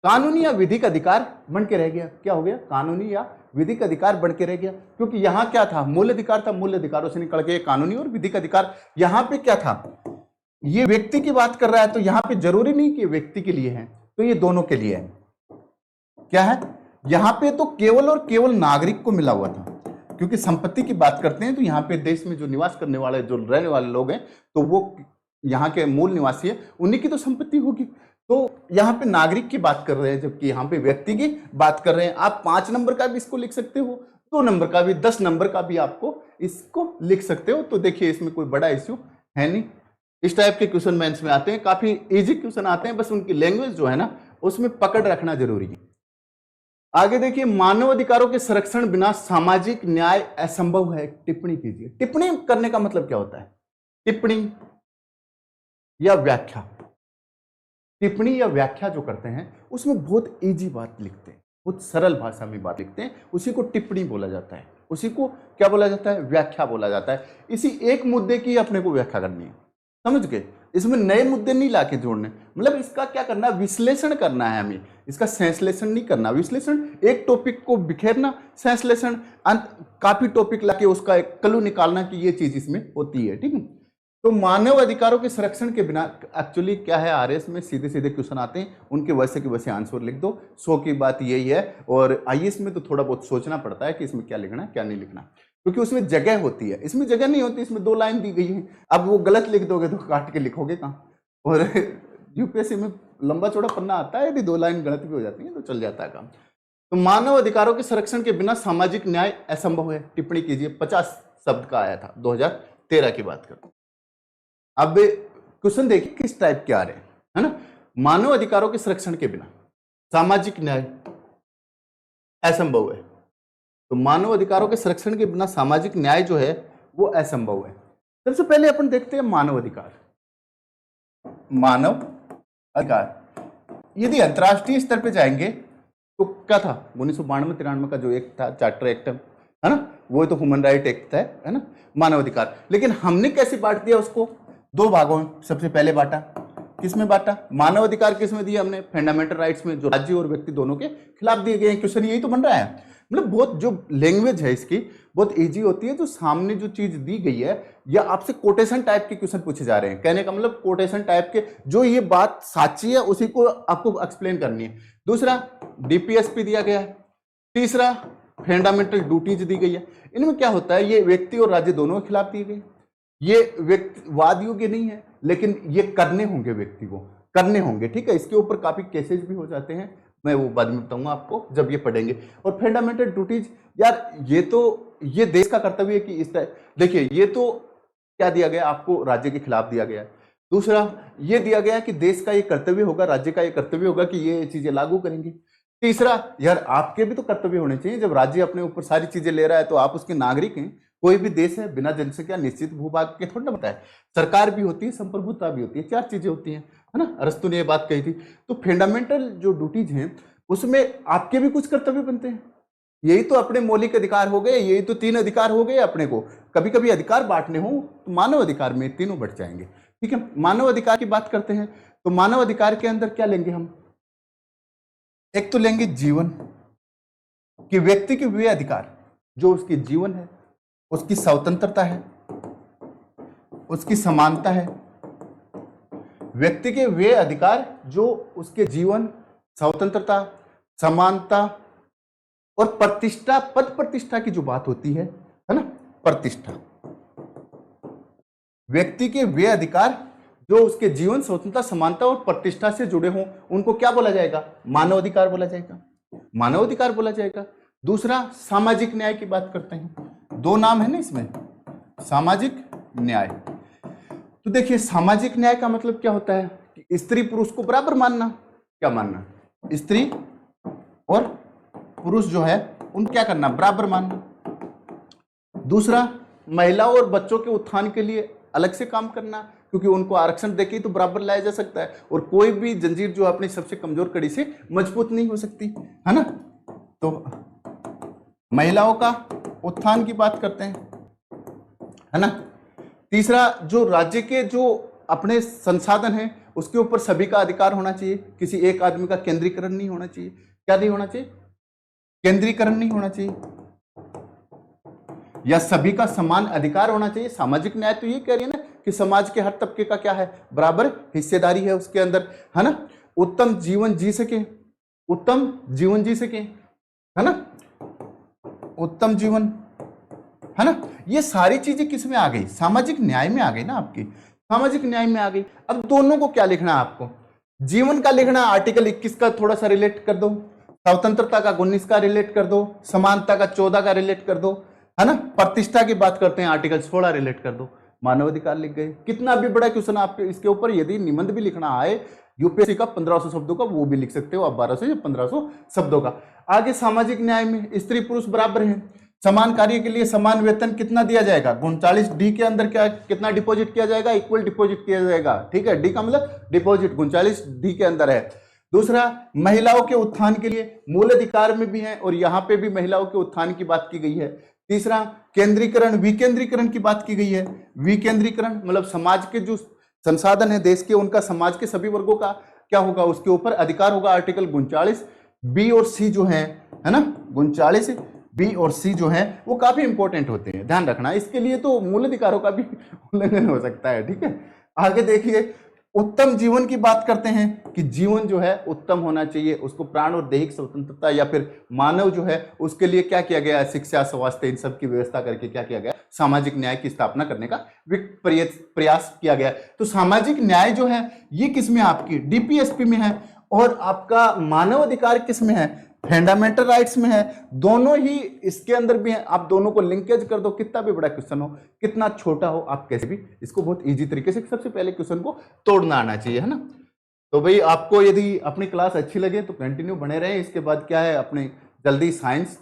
कानूनी या विधिक अधिकार बन के रह गया। क्या हो गया? कानूनी या विधिक अधिकार बन के रह गया, क्योंकि यहां क्या था? मूल अधिकार था, मूल अधिकारों से निकल के कानूनी और विधिक अधिकार। यहां पे क्या था? ये व्यक्ति की बात कर रहा है, तो यहां पे जरूरी नहीं कि व्यक्ति के लिए है, तो ये दोनों के लिए है। क्या है? यहां पे तो केवल और केवल नागरिक को मिला हुआ था, क्योंकि संपत्ति की बात करते हैं तो यहाँ पे देश में जो निवास करने वाले, जो रहने वाले लोग हैं, तो वो यहाँ के मूल निवासी है, उन्हीं की तो संपत्ति होगी। तो यहाँ पे नागरिक की बात कर रहे हैं, जबकि यहाँ पे व्यक्ति की बात कर रहे हैं। आप 5 नंबर का भी इसको लिख सकते हो, 2 नंबर का भी, 10 नंबर का भी आपको इसको लिख सकते हो। तो देखिए इसमें कोई बड़ा इश्यू है नहीं। इस टाइप के क्वेश्चन मेंस में आते हैं, काफी इजी क्वेश्चन आते हैं, बस उनकी लैंग्वेज जो है ना उसमें पकड़ रखना जरूरी है। आगे देखिए, मानव अधिकारों के संरक्षण बिना सामाजिक न्याय असंभव है। टिप्पणी कीजिए। टिप्पणी करने का मतलब क्या होता है? टिप्पणी या व्याख्या। टिप्पणी या व्याख्या जो करते हैं उसमें बहुत इजी बात लिखते हैं, बहुत सरल भाषा में बात लिखते हैं, उसी को टिप्पणी बोला जाता है। उसी को क्या बोला जाता है? व्याख्या बोला जाता है। इसी एक मुद्दे की अपने को व्याख्या करनी है, समझ गए? इसमें नए मुद्दे नहीं लाके जोड़ने, मतलब इसका क्या करना है? विश्लेषण करना है हमें, इसका संश्लेषण नहीं करना। विश्लेषण एक टॉपिक को बिखेरना, संश्लेषण काफी टॉपिक लाके उसका एक क्लू निकालना कि ये चीज इसमें होती है। ठीक है, तो मानव अधिकारों के संरक्षण के बिना, एक्चुअली क्या है, आरएस में सीधे सीधे क्वेश्चन आते हैं, उनके वैसे के वैसे आंसर लिख दो। 100 की बात यही है। और आईएएस में तो थोड़ा बहुत सोचना पड़ता है कि इसमें क्या लिखना है क्या नहीं लिखना, क्योंकि उसमें जगह होती है, इसमें जगह नहीं होती, इसमें 2 लाइन दी गई है। अब वो गलत लिख दोगे तो काट के लिखोगे कहाँ? और यूपीएससी में लंबा चौड़ा पन्ना आता है, यदि 2 लाइन गलत भी हो जाती है तो चल जाता है काम। तो मानव अधिकारों के संरक्षण के बिना सामाजिक न्याय असंभव है। टिप्पणी कीजिए। 50 शब्द का आया था, 2013 की बात करते। अब क्वेश्चन देखिए किस टाइप के आ रहे हैं, है ना? मानव अधिकारों के संरक्षण के बिना सामाजिक न्याय असंभव है। तो मानव अधिकारों के संरक्षण के बिना सामाजिक न्याय जो है वो असंभव है। सबसे पहले अपन देखते हैं मानव अधिकार। मानव अधिकार यदि अंतरराष्ट्रीय स्तर पे जाएंगे तो क्या था? 1992-93 का जो एक्ट था, चार्टर एक्ट, है ना, वो तो ह्यूमन राइट एक्ट है ना, मानव अधिकार। लेकिन हमने कैसे बांट दिया उसको? 2 भागों में। सबसे पहले बांटा, किसमें बांटा? मानव अधिकार किसमें दिया हमने? फंडामेंटल राइट्स में, जो राज्य और व्यक्ति दोनों के खिलाफ दिए गए हैं। क्वेश्चन यही तो बन रहा है। मतलब बहुत जो लैंग्वेज है इसकी बहुत इजी होती है। जो सामने जो चीज दी गई है, या आपसे कोटेशन टाइप के क्वेश्चन पूछे जा रहे हैं, कहने का मतलब कोटेशन टाइप के, जो ये बात साची है उसी को आपको एक्सप्लेन करनी है। दूसरा, डीपीएसपी दिया गया है। तीसरा, फंडामेंटल ड्यूटीज दी गई है। इनमें क्या होता है? ये व्यक्ति और राज्य दोनों के खिलाफ दिए गए। ये व्यक्ति वाद योग्य नहीं है, लेकिन ये करने होंगे, व्यक्ति को करने होंगे। ठीक है, इसके ऊपर काफी केसेस भी हो जाते हैं, मैं वो बाद में बताऊंगा आपको जब ये पढ़ेंगे। और फंडामेंटल ड्यूटीज, यार ये देश का कर्तव्य है कि इस तरह, देखिए ये तो क्या दिया गया आपको? राज्य के खिलाफ दिया गया है। दूसरा, ये दिया गया कि देश का ये कर्तव्य होगा, राज्य का ये कर्तव्य होगा कि ये चीजें लागू करेंगे। तीसरा, यार आपके भी तो कर्तव्य होने चाहिए। जब राज्य अपने ऊपर सारी चीजें ले रहा है तो आप उसके नागरिक हैं। कोई भी देश है बिना जनसंख्या निश्चित भूभाग के थोड़ा ना होता है। सरकार भी होती है, संप्रभुता भी होती है, 4 चीजें होती हैं, है ना? अरस्तु ने ये बात कही थी। तो फंडामेंटल जो ड्यूटीज हैं उसमें आपके भी कुछ कर्तव्य बनते हैं। यही तो अपने मौलिक अधिकार हो गए, यही तो 3 अधिकार हो गए अपने को। कभी कभी अधिकार बांटने हो तो मानव अधिकार में तीनों बढ़ जाएंगे। ठीक है, मानव अधिकार की बात करते हैं तो मानव अधिकार के अंदर क्या लेंगे हम? एक तो लेंगे जीवन, कि व्यक्ति के वे अधिकार जो उसके जीवन है, उसकी स्वतंत्रता है, उसकी समानता है। व्यक्ति के वे अधिकार जो उसके जीवन, स्वतंत्रता, समानता और प्रतिष्ठा, पद प्रतिष्ठा की जो बात होती है ना, प्रतिष्ठा। व्यक्ति के वे अधिकार जो उसके जीवन, स्वतंत्रता, समानता और प्रतिष्ठा से जुड़े हों, उनको क्या बोला जाएगा? मानव अधिकार बोला जाएगा, मानव अधिकार बोला जाएगा। दूसरा, सामाजिक न्याय की बात करते हैं। 2 नाम है ना इसमें, सामाजिक न्याय। तो देखिए सामाजिक न्याय का मतलब क्या होता है? कि स्त्री पुरुष को बराबर मानना। क्या मानना? स्त्री और पुरुष जो है उनको क्या करना? बराबर मानना। दूसरा, महिलाओं और बच्चों के उत्थान के लिए अलग से काम करना, क्योंकि उनको आरक्षण देके तो बराबर लाया जा सकता है, और कोई भी जंजीर जो अपनी सबसे कमजोर कड़ी से मजबूत नहीं हो सकती, है ना? तो महिलाओं का उत्थान की बात करते हैं, है ना? तीसरा, जो राज्य के जो अपने संसाधन हैं उसके ऊपर सभी का अधिकार होना चाहिए, किसी एक आदमी का केंद्रीकरण नहीं होना चाहिए। क्या नहीं होना चाहिए? केंद्रीकरण नहीं होना चाहिए, या सभी का समान अधिकार होना चाहिए। सामाजिक न्याय तो ये कह रही है ना कि समाज के हर तबके का क्या है, बराबर हिस्सेदारी है उसके अंदर, है ना। उत्तम जीवन जी सके, उत्तम जीवन जी सके, है ना, उत्तम जीवन, है ना। ये सारी चीजें किस में आ गई? सामाजिक न्याय में आ गई ना, आपकी सामाजिक न्याय में आ गई। अब दोनों को क्या लिखना है आपको? जीवन का लिखना, आर्टिकल 21 का थोड़ा सा रिलेट कर दो, स्वतंत्रता का 19 का रिलेट कर दो, समानता का 14 का रिलेट कर दो, है ना। प्रतिष्ठा की बात करते हैं, आर्टिकल 16 रिलेट कर दो, मानवाधिकार लिख गए। कितना भी बड़ा क्वेश्चन आपके इसके ऊपर यदि निबंध भी लिखना आए यूपीएससी का 1500 शब्दों का, वो भी लिख सकते हो आप 1200 या 1500 शब्दों का। आगे सामाजिक न्याय में स्त्री पुरुष बराबर हैं, समान कार्य के लिए समान वेतन कितना दिया जाएगा? 39D के अंदर क्या कितना डिपॉजिट किया जाएगा? इक्वल डिपॉजिट किया जाएगा, ठीक है। डी का मतलब डिपॉजिट 39D के अंदर है। दूसरा, महिलाओं के उत्थान के लिए मूल अधिकार में भी है और यहां पे भी महिलाओं के उत्थान की बात की गई है। तीसरा, केंद्रीकरण विकेंद्रीकरण की बात की गई है। विकेंद्रीकरण मतलब समाज के जो संसाधन है देश के, उनका समाज के सभी वर्गों का क्या होगा? उसके ऊपर अधिकार होगा। आर्टिकल 39B और सी जो है ना, 39B और सी जो है वो काफी इंपॉर्टेंट होते हैं, ध्यान रखना। इसके लिए तो मूल अधिकारों का भी उल्लंघन हो सकता है, ठीक है। आगे देखिए, उत्तम जीवन की बात करते हैं कि जीवन जो है उत्तम होना चाहिए, उसको प्राण और दैहिक स्वतंत्रता या फिर मानव जो है उसके लिए क्या किया गया है? शिक्षा, स्वास्थ्य, इन सब की व्यवस्था करके क्या किया गया? सामाजिक न्याय की स्थापना करने का प्रयास किया गया। तो सामाजिक न्याय जो है ये किसमें? आपकी डीपीएसपी में है। और आपका मानव अधिकार किसमें है? फंडामेंटल राइट्स में है। दोनों ही इसके अंदर भी है। आप दोनों को लिंकेज कर दो, कितना भी बड़ा क्वेश्चन हो, कितना छोटा हो, आप कैसे भी इसको बहुत इजी तरीके से सबसे पहले क्वेश्चन को तोड़ना आना चाहिए, है ना। तो भाई आपको यदि अपनी क्लास अच्छी लगे तो कंटिन्यू बने रहें। इसके बाद क्या है, अपने जल्दी साइंस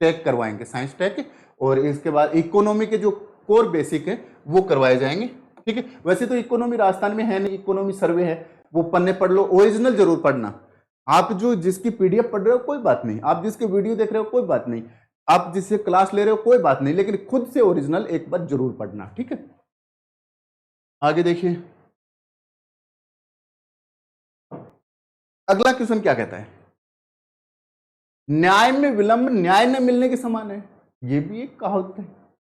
टेक करवाएंगे, साइंस टेक, और इसके बाद इकोनॉमी के जो कोर बेसिक है वो करवाए जाएंगे, ठीक है। वैसे तो इकोनॉमी राजस्थान में है नहीं, इकोनॉमी सर्वे है, वो पन्ने पढ़ लो, ओरिजिनल जरूर पढ़ना। आप जो जिसकी पीडीएफ पढ़ रहे हो कोई बात नहीं, आप जिसके वीडियो देख रहे हो कोई बात नहीं, आप जिससे क्लास ले रहे हो कोई बात नहीं, लेकिन खुद से ओरिजिनल एक बार जरूर पढ़ना, ठीक है। आगे देखिए, अगला क्वेश्चन क्या कहता है? न्याय में विलंब न्याय न मिलने के समान है। ये भी एक कहावत है,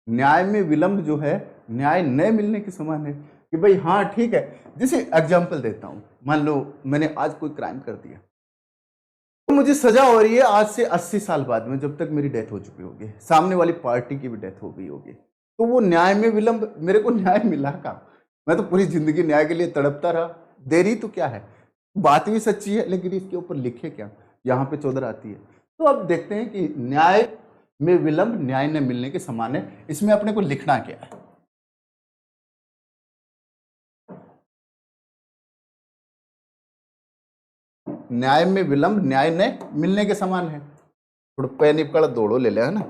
न्याय में विलंब जो है न्याय न मिलने के समान है। कि भाई हाँ ठीक है, जैसे एग्जांपल देता हूं, मान लो मैंने आज कोई क्राइम कर दिया, तो मुझे सजा हो रही है आज से 80 साल बाद में, जब तक मेरी डेथ हो चुकी होगी, सामने वाली पार्टी की भी डेथ हो गई होगी, तो वो न्याय में विलंब, मेरे को न्याय मिला कहाँ? मैं तो पूरी जिंदगी न्याय के लिए तड़पता रहा। देरी तो क्या है, बात भी सच्ची है, लेकिन इसके ऊपर लिखे क्या, यहाँ पे चौधर आती है। तो अब देखते हैं कि न्याय में विलंब न्याय न मिलने के समान है, इसमें अपने को लिखना क्या है। न्याय में विलंब न्याय न मिलने के समान है। थोड़ा पैन निपकड़ दौड़ो ले ले, है ना।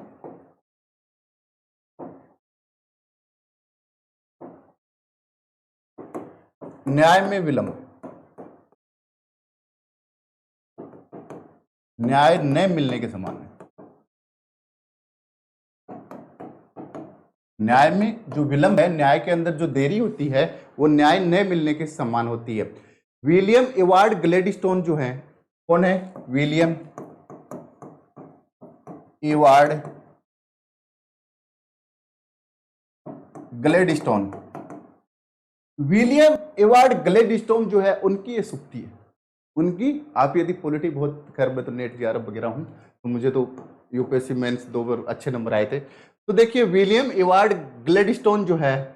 न्याय में विलंब न्याय न मिलने के समान है। न्याय में जो विलंब है, न्याय के अंदर जो देरी होती है, वो न्याय न मिलने के समान होती है। विलियम एडवर्ड ग्लैडस्टोन जो है, कौन है? William Edward Gladstone. William Edward Gladstone जो है, उनकी ये सुक्ति है, उनकी। आप यदि पॉलिटी बहुत, खैर मैं तो नेट JRF वगैरह हूं, तो मुझे तो यूपीएससी मेंस 2 बार अच्छे नंबर आए थे। तो देखिए, विलियम एडवर्ड ग्लैडस्टोन जो है,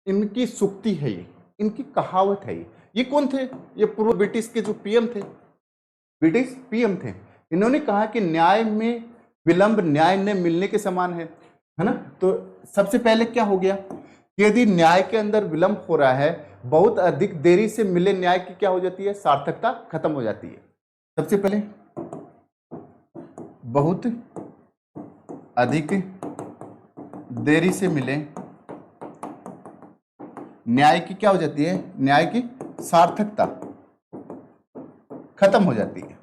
इनकी सुक्ति है ये, इनकी कहावत है ये कौन थे? ये पूर्व ब्रिटिश के जो पीएम थे, ब्रिटिश पीएम थे। इन्होंने कहा कि न्याय में विलंब न्याय न मिलने के समान है ना। तो सबसे पहले क्या हो गया, यदि न्याय के अंदर विलंब हो रहा है, बहुत अधिक देरी से मिले न्याय की क्या हो जाती है? सार्थकता खत्म हो जाती है। सबसे पहले बहुत अधिक देरी से मिले न्याय की क्या हो जाती है? न्याय की सार्थकता खत्म हो जाती है।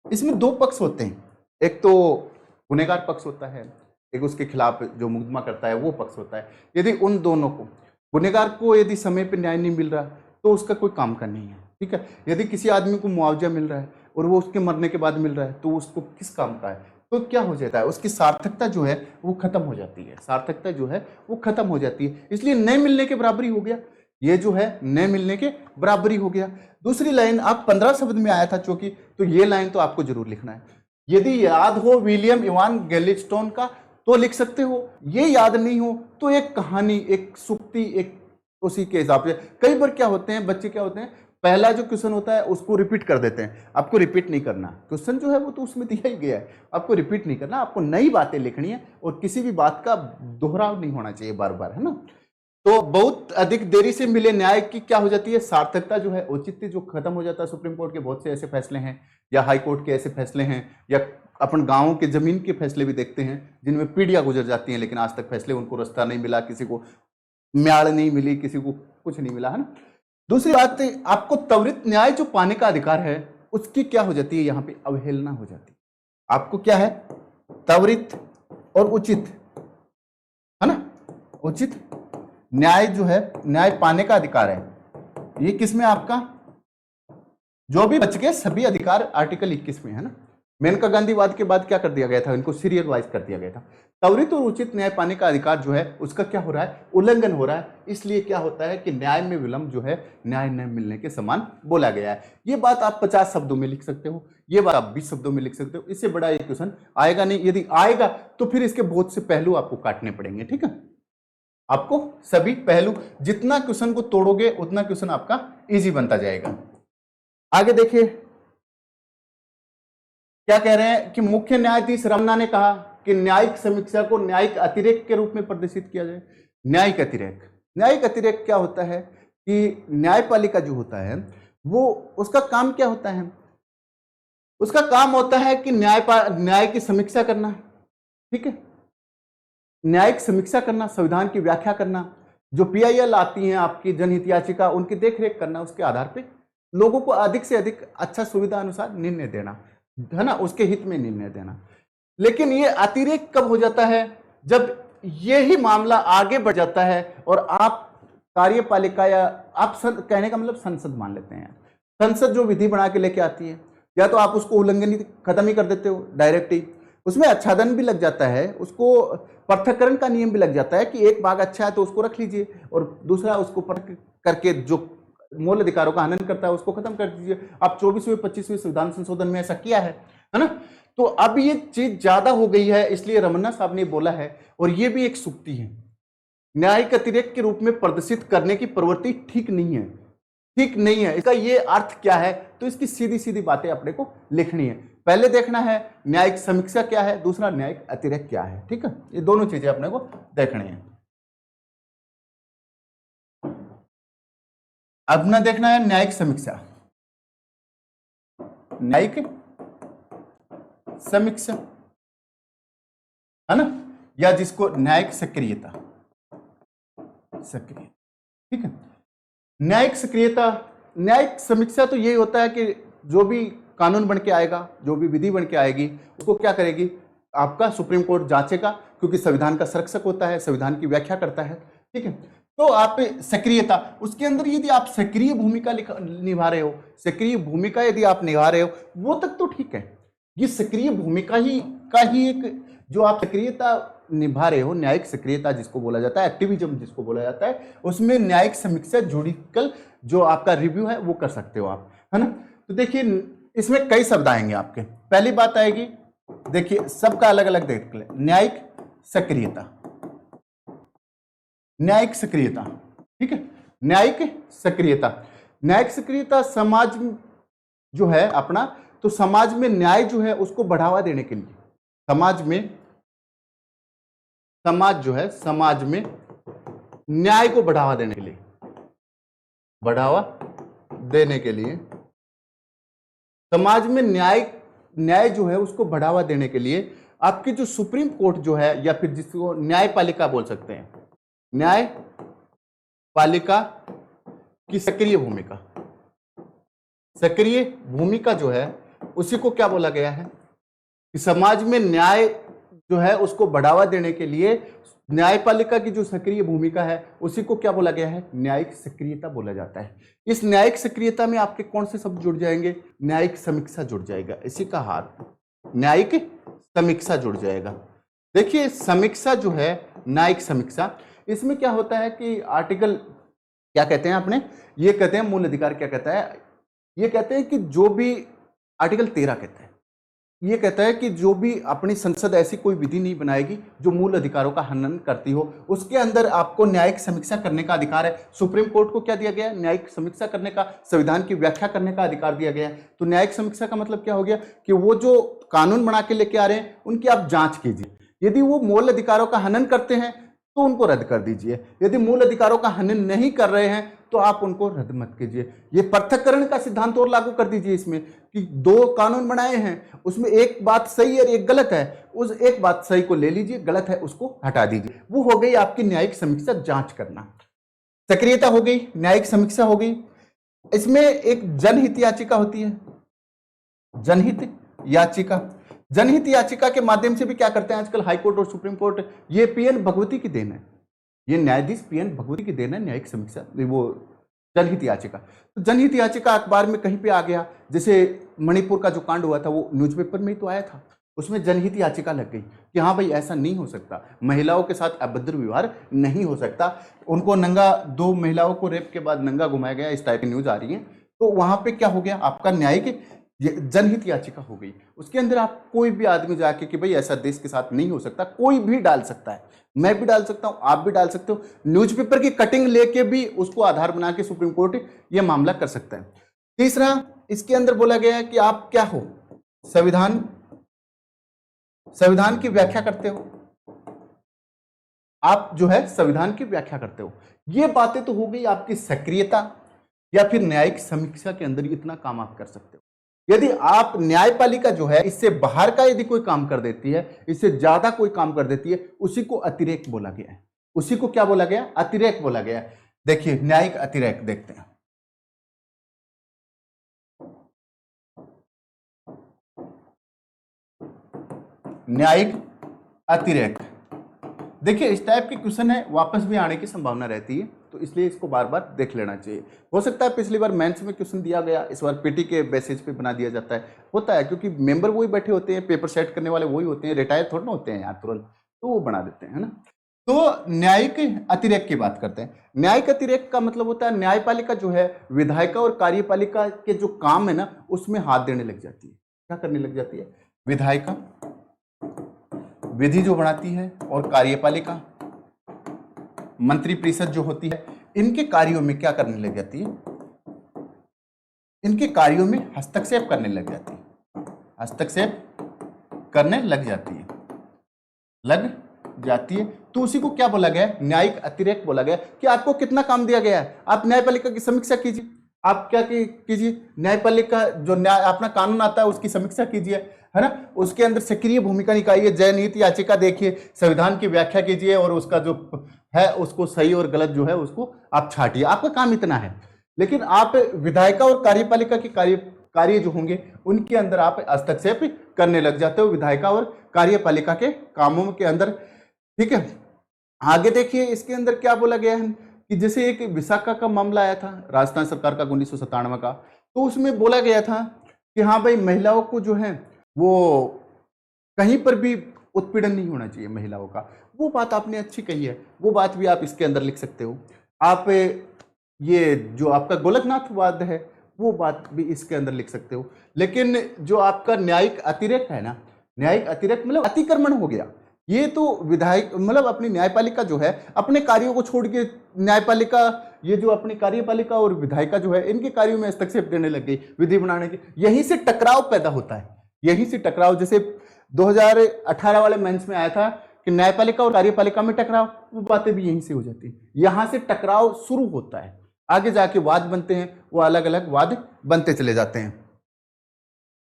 इसमें 2 पक्ष होते हैं, एक तो गुनहगार पक्ष होता है, एक उसके खिलाफ जो मुकदमा करता है वो पक्ष होता है। यदि उन दोनों को गुनहगार को यदि समय पर न्याय नहीं मिल रहा तो उसका कोई काम का नहीं है, ठीक है। यदि किसी आदमी को मुआवजा मिल रहा है और वो उसके मरने के बाद मिल रहा है तो उसको किस काम का है, तो क्या हो जाता है, उसकी सार्थकता जो है वो खत्म हो जाती है, सार्थकता जो है वो खत्म हो जाती है। इसलिए न मिलने के बराबरी हो गया, ये जो है न मिलने के बराबरी हो गया। दूसरी लाइन आप 15 शब्द में आया था चूंकि, तो ये लाइन तो आपको जरूर लिखना है। यदि याद हो विलियम इवान गैलिस्टोन का तो लिख सकते हो, ये याद नहीं हो तो एक कहानी, एक सुक्ति, एक उसी के हिसाब से। कई बार क्या होते हैं बच्चे, क्या होते हैं, पहला जो क्वेश्चन होता है उसको रिपीट कर देते हैं। आपको रिपीट नहीं करना, क्वेश्चन जो है वो तो उसमें दिया ही गया है, आपको रिपीट नहीं करना, आपको नई बातें लिखनी है और किसी भी बात का दोहराव नहीं होना चाहिए बार बार, है ना। तो बहुत अधिक देरी से मिले न्याय की क्या हो जाती है, सार्थकता जो है, औचित्य जो खत्म हो जाता है। सुप्रीम कोर्ट के बहुत से ऐसे फैसले हैं या हाई कोर्ट के ऐसे फैसले हैं या अपन गाँव के जमीन के फैसले भी देखते हैं जिनमें पीढ़ियां गुजर जाती हैं लेकिन आज तक फैसले, उनको रास्ता नहीं मिला, किसी को म्याड़ नहीं मिली, किसी को कुछ नहीं मिला, है ना। दूसरी बात, आपको त्वरित न्याय जो पाने का अधिकार है उसकी क्या हो जाती है, यहां पे अवहेलना हो जाती है। आपको क्या है, त्वरित और उचित, है ना, उचित न्याय जो है, न्याय पाने का अधिकार है, ये किसमें आपका, जो भी बच गए सभी अधिकार आर्टिकल 21 में, है ना। मेनका गांधीवाद के बाद क्या कर दिया गया था, इनको सीरियल वाइज कर दिया गया था। त्वरित और उचित न्याय पाने का अधिकार जो है उसका क्या हो रहा है, उल्लंघन हो रहा है। इसलिए क्या होता है कि न्याय में विलंब जो है न्याय न मिलने के समान बोला गया है। ये बात आप 50 शब्दों में लिख सकते हो, ये बात आप 20 शब्दों में लिख सकते हो, इससे बड़ा एक क्वेश्चन आएगा नहीं। यदि आएगा तो फिर इसके बहुत से पहलू आपको काटने पड़ेंगे, ठीक है। आपको सभी पहलू, जितना क्वेश्चन को तोड़ोगे उतना क्वेश्चन आपका इजी बनता जाएगा। आगे देखिए क्या कह रहे हैं कि मुख्य न्यायाधीश रमन्ना ने कहा कि न्यायिक समीक्षा को न्यायिक अतिरेक के रूप में प्रदर्शित किया जाए। न्यायिक अतिरेक, न्यायिक अतिरेक क्या होता है कि न्यायपालिका जो होता है वो, उसका काम क्या होता है, उसका काम होता है कि न्याय की समीक्षा करना, ठीक है, न्यायिक समीक्षा करना, संविधान की व्याख्या करना, जो PIL आती हैं आपकी जनहित याचिका, उनकी देखरेख करना, उसके आधार पे लोगों को अधिक से अधिक अच्छा सुविधा अनुसार निर्णय देना, है ना, उसके हित में निर्णय देना। लेकिन ये अतिरेक कब हो जाता है, जब ये ही मामला आगे बढ़ जाता है और आप कार्यपालिका या आप कहने का मतलब संसद मान लेते हैं, संसद जो विधि बना के लेके आती है, या तो आप उसको उल्लंघन खत्म ही कर देते हो डायरेक्ट ही, उसमें आच्छादन भी लग जाता है, उसको पृथक्करण का नियम भी लग जाता है कि एक भाग अच्छा है तो उसको रख लीजिए और दूसरा उसको पृथक करके जो मूल अधिकारों का हनन करता है उसको खत्म कर दीजिए। आप 24वें 25वें संविधान संशोधन में ऐसा किया है ना। तो अब ये चीज ज्यादा हो गई है, इसलिए रमन्ना साहब ने बोला है, और ये भी एक सुक्ति है, न्यायिक अतिरेक के रूप में प्रदर्शित करने की प्रवृत्ति ठीक नहीं है, ठीक नहीं है। इसका ये अर्थ क्या है, तो इसकी सीधी सीधी बातें अपने को लिखनी है। पहले देखना है न्यायिक समीक्षा क्या है, दूसरा न्यायिक अतिरेक क्या है, ठीक है, ये दोनों चीजें अपने को देखनी है। अब ना देखना है न्यायिक समीक्षा, न्यायिक समीक्षा, है ना, या जिसको न्यायिक सक्रियता, सक्रिय, ठीक है। न्यायिक सक्रियता, न्यायिक समीक्षा तो यही होता है कि जो भी कानून बन के आएगा, जो भी विधि बन के आएगी, उसको क्या करेगी, आपका सुप्रीम कोर्ट जांचेगा, क्योंकि संविधान का संरक्षक होता है, संविधान की व्याख्या करता है, ठीक है। तो आप सक्रियता, उसके अंदर यदि आप सक्रिय भूमिका निभा रहे हो, सक्रिय भूमिका यदि आप निभा रहे हो, वो तक तो ठीक है। ये सक्रिय भूमिका ही का ही एक, जो आप सक्रियता निभा रहे हो, न्यायिक सक्रियता जिसको बोला जाता है, एक्टिविज्म जिसको बोला जाता है, उसमें न्यायिक समीक्षा जुडिकल जो आपका रिव्यू है वो कर सकते हो आप, है ना। तो देखिए इसमें कई शब्द आएंगे आपके। पहली बात आएगी, देखिए सबका अलग अलग देख ले, न्यायिक सक्रियता, न्यायिक सक्रियता, ठीक है, न्यायिक सक्रियता, न्यायिक सक्रियता समाज जो है अपना, तो समाज में न्याय जो है उसको बढ़ावा देने के लिए, समाज में, समाज जो है, समाज में न्याय को बढ़ावा देने के लिए, बढ़ावा देने के लिए, समाज में न्याय जो है उसको बढ़ावा देने के लिए आपकी जो सुप्रीम कोर्ट जो है, या फिर जिसको न्यायपालिका बोल सकते हैं, न्यायपालिका की सक्रिय भूमिका, सक्रिय भूमिका जो है उसी को क्या बोला गया है कि समाज में न्याय जो है उसको बढ़ावा देने के लिए न्यायपालिका की जो सक्रिय भूमिका है उसी को क्या बोला गया है, न्यायिक सक्रियता बोला जाता है। इस न्यायिक सक्रियता में आपके कौन से शब्द जुड़ जाएंगे, न्यायिक समीक्षा जुड़ जाएगा, इसी का हार न्यायिक समीक्षा जुड़ जाएगा। देखिए समीक्षा जो है, न्यायिक समीक्षा, इसमें क्या होता है कि आर्टिकल क्या कहते हैं अपने, ये कहते हैं मूल अधिकार, क्या कहता है, ये कहते हैं कि जो भी आर्टिकल 13 कहता है, ये कहता है कि जो भी अपनी संसद ऐसी कोई विधि नहीं बनाएगी जो मूल अधिकारों का हनन करती हो, उसके अंदर आपको न्यायिक समीक्षा करने का अधिकार है। सुप्रीम कोर्ट को क्या दिया गया है, न्यायिक समीक्षा करने का, संविधान की व्याख्या करने का अधिकार दिया गया है। तो न्यायिक समीक्षा का मतलब क्या हो गया कि वो जो कानून बना के लेके आ रहे हैं उनकी आप जांच कीजिए, यदि वो मूल अधिकारों का हनन करते हैं तो उनको रद्द कर दीजिए, यदि मूल अधिकारों का हनन नहीं कर रहे हैं तो आप उनको रद्द मत कीजिए। ये पृथक्करण का सिद्धांत और लागू कर दीजिए इसमें, कि दो कानून बनाए हैं उसमें एक बात सही है और एक गलत है, उस एक बात सही को ले लीजिए, गलत है उसको हटा दीजिए। वो हो गई आपकी न्यायिक समीक्षा, जांच करना। सक्रियता हो गई, न्यायिक समीक्षा हो गई। इसमें एक जनहित याचिका होती है, जनहित याचिका। जनहित याचिका के माध्यम से भी क्या करते हैं आजकल हाईकोर्ट और सुप्रीम कोर्ट, ये पीएन भगवती की देन है, ये न्यायाधीश पीएन भगवती की देन है, न्यायिक समीक्षा, वो जनहित याचिका। तो जनहित याचिका अखबार में कहीं पे आ गया, जैसे मणिपुर का जो कांड हुआ था वो न्यूज़पेपर में ही तो आया था, उसमें जनहित याचिका लग गई कि हाँ भाई ऐसा नहीं हो सकता, महिलाओं के साथ अभद्र व्यवहार नहीं हो सकता, उनको नंगा, 2 महिलाओं को रेप के बाद नंगा घुमाया गया, इस टाइप की न्यूज आ रही है। तो वहां पे क्या हो गया, आपका न्यायिक जनहित याचिका हो गई। उसके अंदर आप कोई भी आदमी जाके कि भाई ऐसा देश के साथ नहीं हो सकता, कोई भी डाल सकता है, मैं भी डाल सकता हूं, आप भी डाल सकते हो, न्यूज़पेपर की कटिंग लेके भी उसको आधार बना के सुप्रीम कोर्ट यह मामला कर सकता है। तीसरा, इसके अंदर बोला गया है कि आप क्या हो, संविधान की व्याख्या करते हो, आप जो है संविधान की व्याख्या करते हो। ये बातें तो हो गई आपकी सक्रियता या फिर न्यायिक समीक्षा के अंदर इतना काम आप कर सकते हो। यदि आप न्यायपालिका जो है इससे बाहर का यदि कोई काम कर देती है, इससे ज्यादा कोई काम कर देती है, उसी को अतिरेक बोला गया है। उसी को क्या बोला गया, अतिरेक बोला गया। देखिए न्यायिक अतिरेक देखते हैं। न्यायिक अतिरेक, देखिए इस टाइप के क्वेश्चन है, वापस भी आने की संभावना रहती है, तो इसलिए इसको बार बार देख लेना चाहिए। हो सकता है पिछली बार मेंस में क्वेश्चन दिया गया, इस बार पीटी के बेसिस पे बना दिया जाता है, होता है, क्योंकि मेंबर वही बैठे होते हैं, पेपर सेट करने वाले वही होते हैं, रिटायर थोड़ा ना होते हैं यार तुरंत, तो वो बना देते हैं, है ना। तो न्यायिक अतिरेक की बात करते हैं। न्यायिक अतिरेक का मतलब होता है न्यायपालिका जो है विधायिका और कार्यपालिका के जो काम है ना उसमें हाथ देने लग जाती है। क्या करने लग जाती है, विधायिका विधि जो बनाती है और कार्यपालिका मंत्रिपरिषद जो होती है, इनके कार्यों में क्या करने लग जाती है, इनके कार्यों में हस्तक्षेप करने लग जाती है, हस्तक्षेप करने लग जाती है। तो उसी को क्या बोला गया, न्यायिक अतिरेक बोला गया कि आपको कितना काम दिया गया है, आप न्यायपालिका की समीक्षा कीजिए, आप क्या कीजिए, न्यायपालिका जो न्याय अपना कानून आता है उसकी समीक्षा कीजिए, है ना, उसके अंदर सक्रिय भूमिका निभाइए, जनहित याचिका देखिए, संविधान की व्याख्या कीजिए और उसका जो है उसको सही और गलत जो है उसको आप छाटिए, आपका काम इतना है। लेकिन आप विधायिका और कार्यपालिका के कार्य जो होंगे उनके अंदर आप हस्तक्षेप करने लग जाते हो, विधायिका और कार्यपालिका के कामों के अंदर, ठीक है। आगे देखिए इसके अंदर क्या बोला गया है कि जैसे एक विशाखा का मामला आया था राजस्थान सरकार का 1997 का, तो उसमें बोला गया था कि हाँ भाई महिलाओं को जो है वो कहीं पर भी उत्पीड़न नहीं होना चाहिए महिलाओं का, वो बात आपने अच्छी कही है, वो बात भी आप इसके अंदर लिख सकते हो। आप ये जो आपका गोलकनाथवाद है वो बात भी इसके अंदर लिख सकते हो। लेकिन जो आपका न्यायिक अतिरेक है ना, न्यायिक अतिरेक मतलब अतिक्रमण हो गया, ये तो विधायक मतलब अपनी न्यायपालिका जो है अपने कार्यों को छोड़ के न्यायपालिका, ये जो अपनी कार्यपालिका और विधायिका जो है इनके कार्यों में हस्तक्षेप देने लग गई विधि बनाने की, यहीं से टकराव पैदा होता है, यहीं से टकराव। जैसे 2018 वाले मेंस में आया था कि न्यायपालिका और कार्यपालिका में टकराव, वो बातें भी यहीं से हो जाती है, यहां से टकराव शुरू होता है, आगे जाके वाद बनते हैं, वो अलग अलग वाद बनते चले जाते हैं।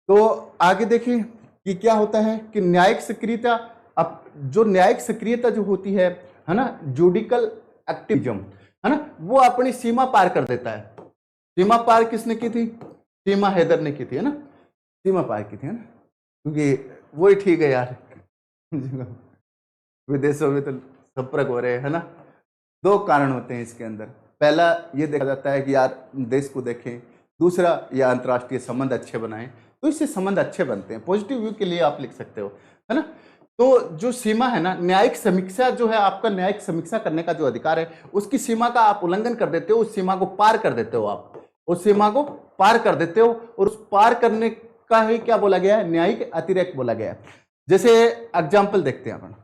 तो आगे देखिए कि क्या होता है कि न्यायिक सक्रियता, अब जो न्यायिक सक्रियता जो होती है ना, जुडिकल एक्टिविज्म है ना, वो अपनी सीमा पार कर देता है। सीमा पार किसने की थी, सीमा हैदर ने की थी, है ना, सीमा पार की थी, है ना, क्योंकि वही ठीक है यार विदेशों में तो संपर्क हो रहे हैं, है ना। दो कारण होते हैं इसके अंदर। पहला ये देखा जाता है कि यार देश को देखें, दूसरा ये अंतर्राष्ट्रीय संबंध अच्छे बनाएं, तो इससे संबंध अच्छे बनते हैं। पॉजिटिव व्यू के लिए आप लिख सकते हो, है ना। तो जो सीमा है ना, न्यायिक समीक्षा जो है, आपका न्यायिक समीक्षा करने का जो अधिकार है, उसकी सीमा का आप उल्लंघन कर देते हो, उस सीमा को पार कर देते हो, आप उस सीमा को पार कर देते हो, और उस पार करने का ही क्या बोला गया है, न्यायिक अतिरेक बोला गया है। जैसे एग्जाम्पल देखते हैं अपन,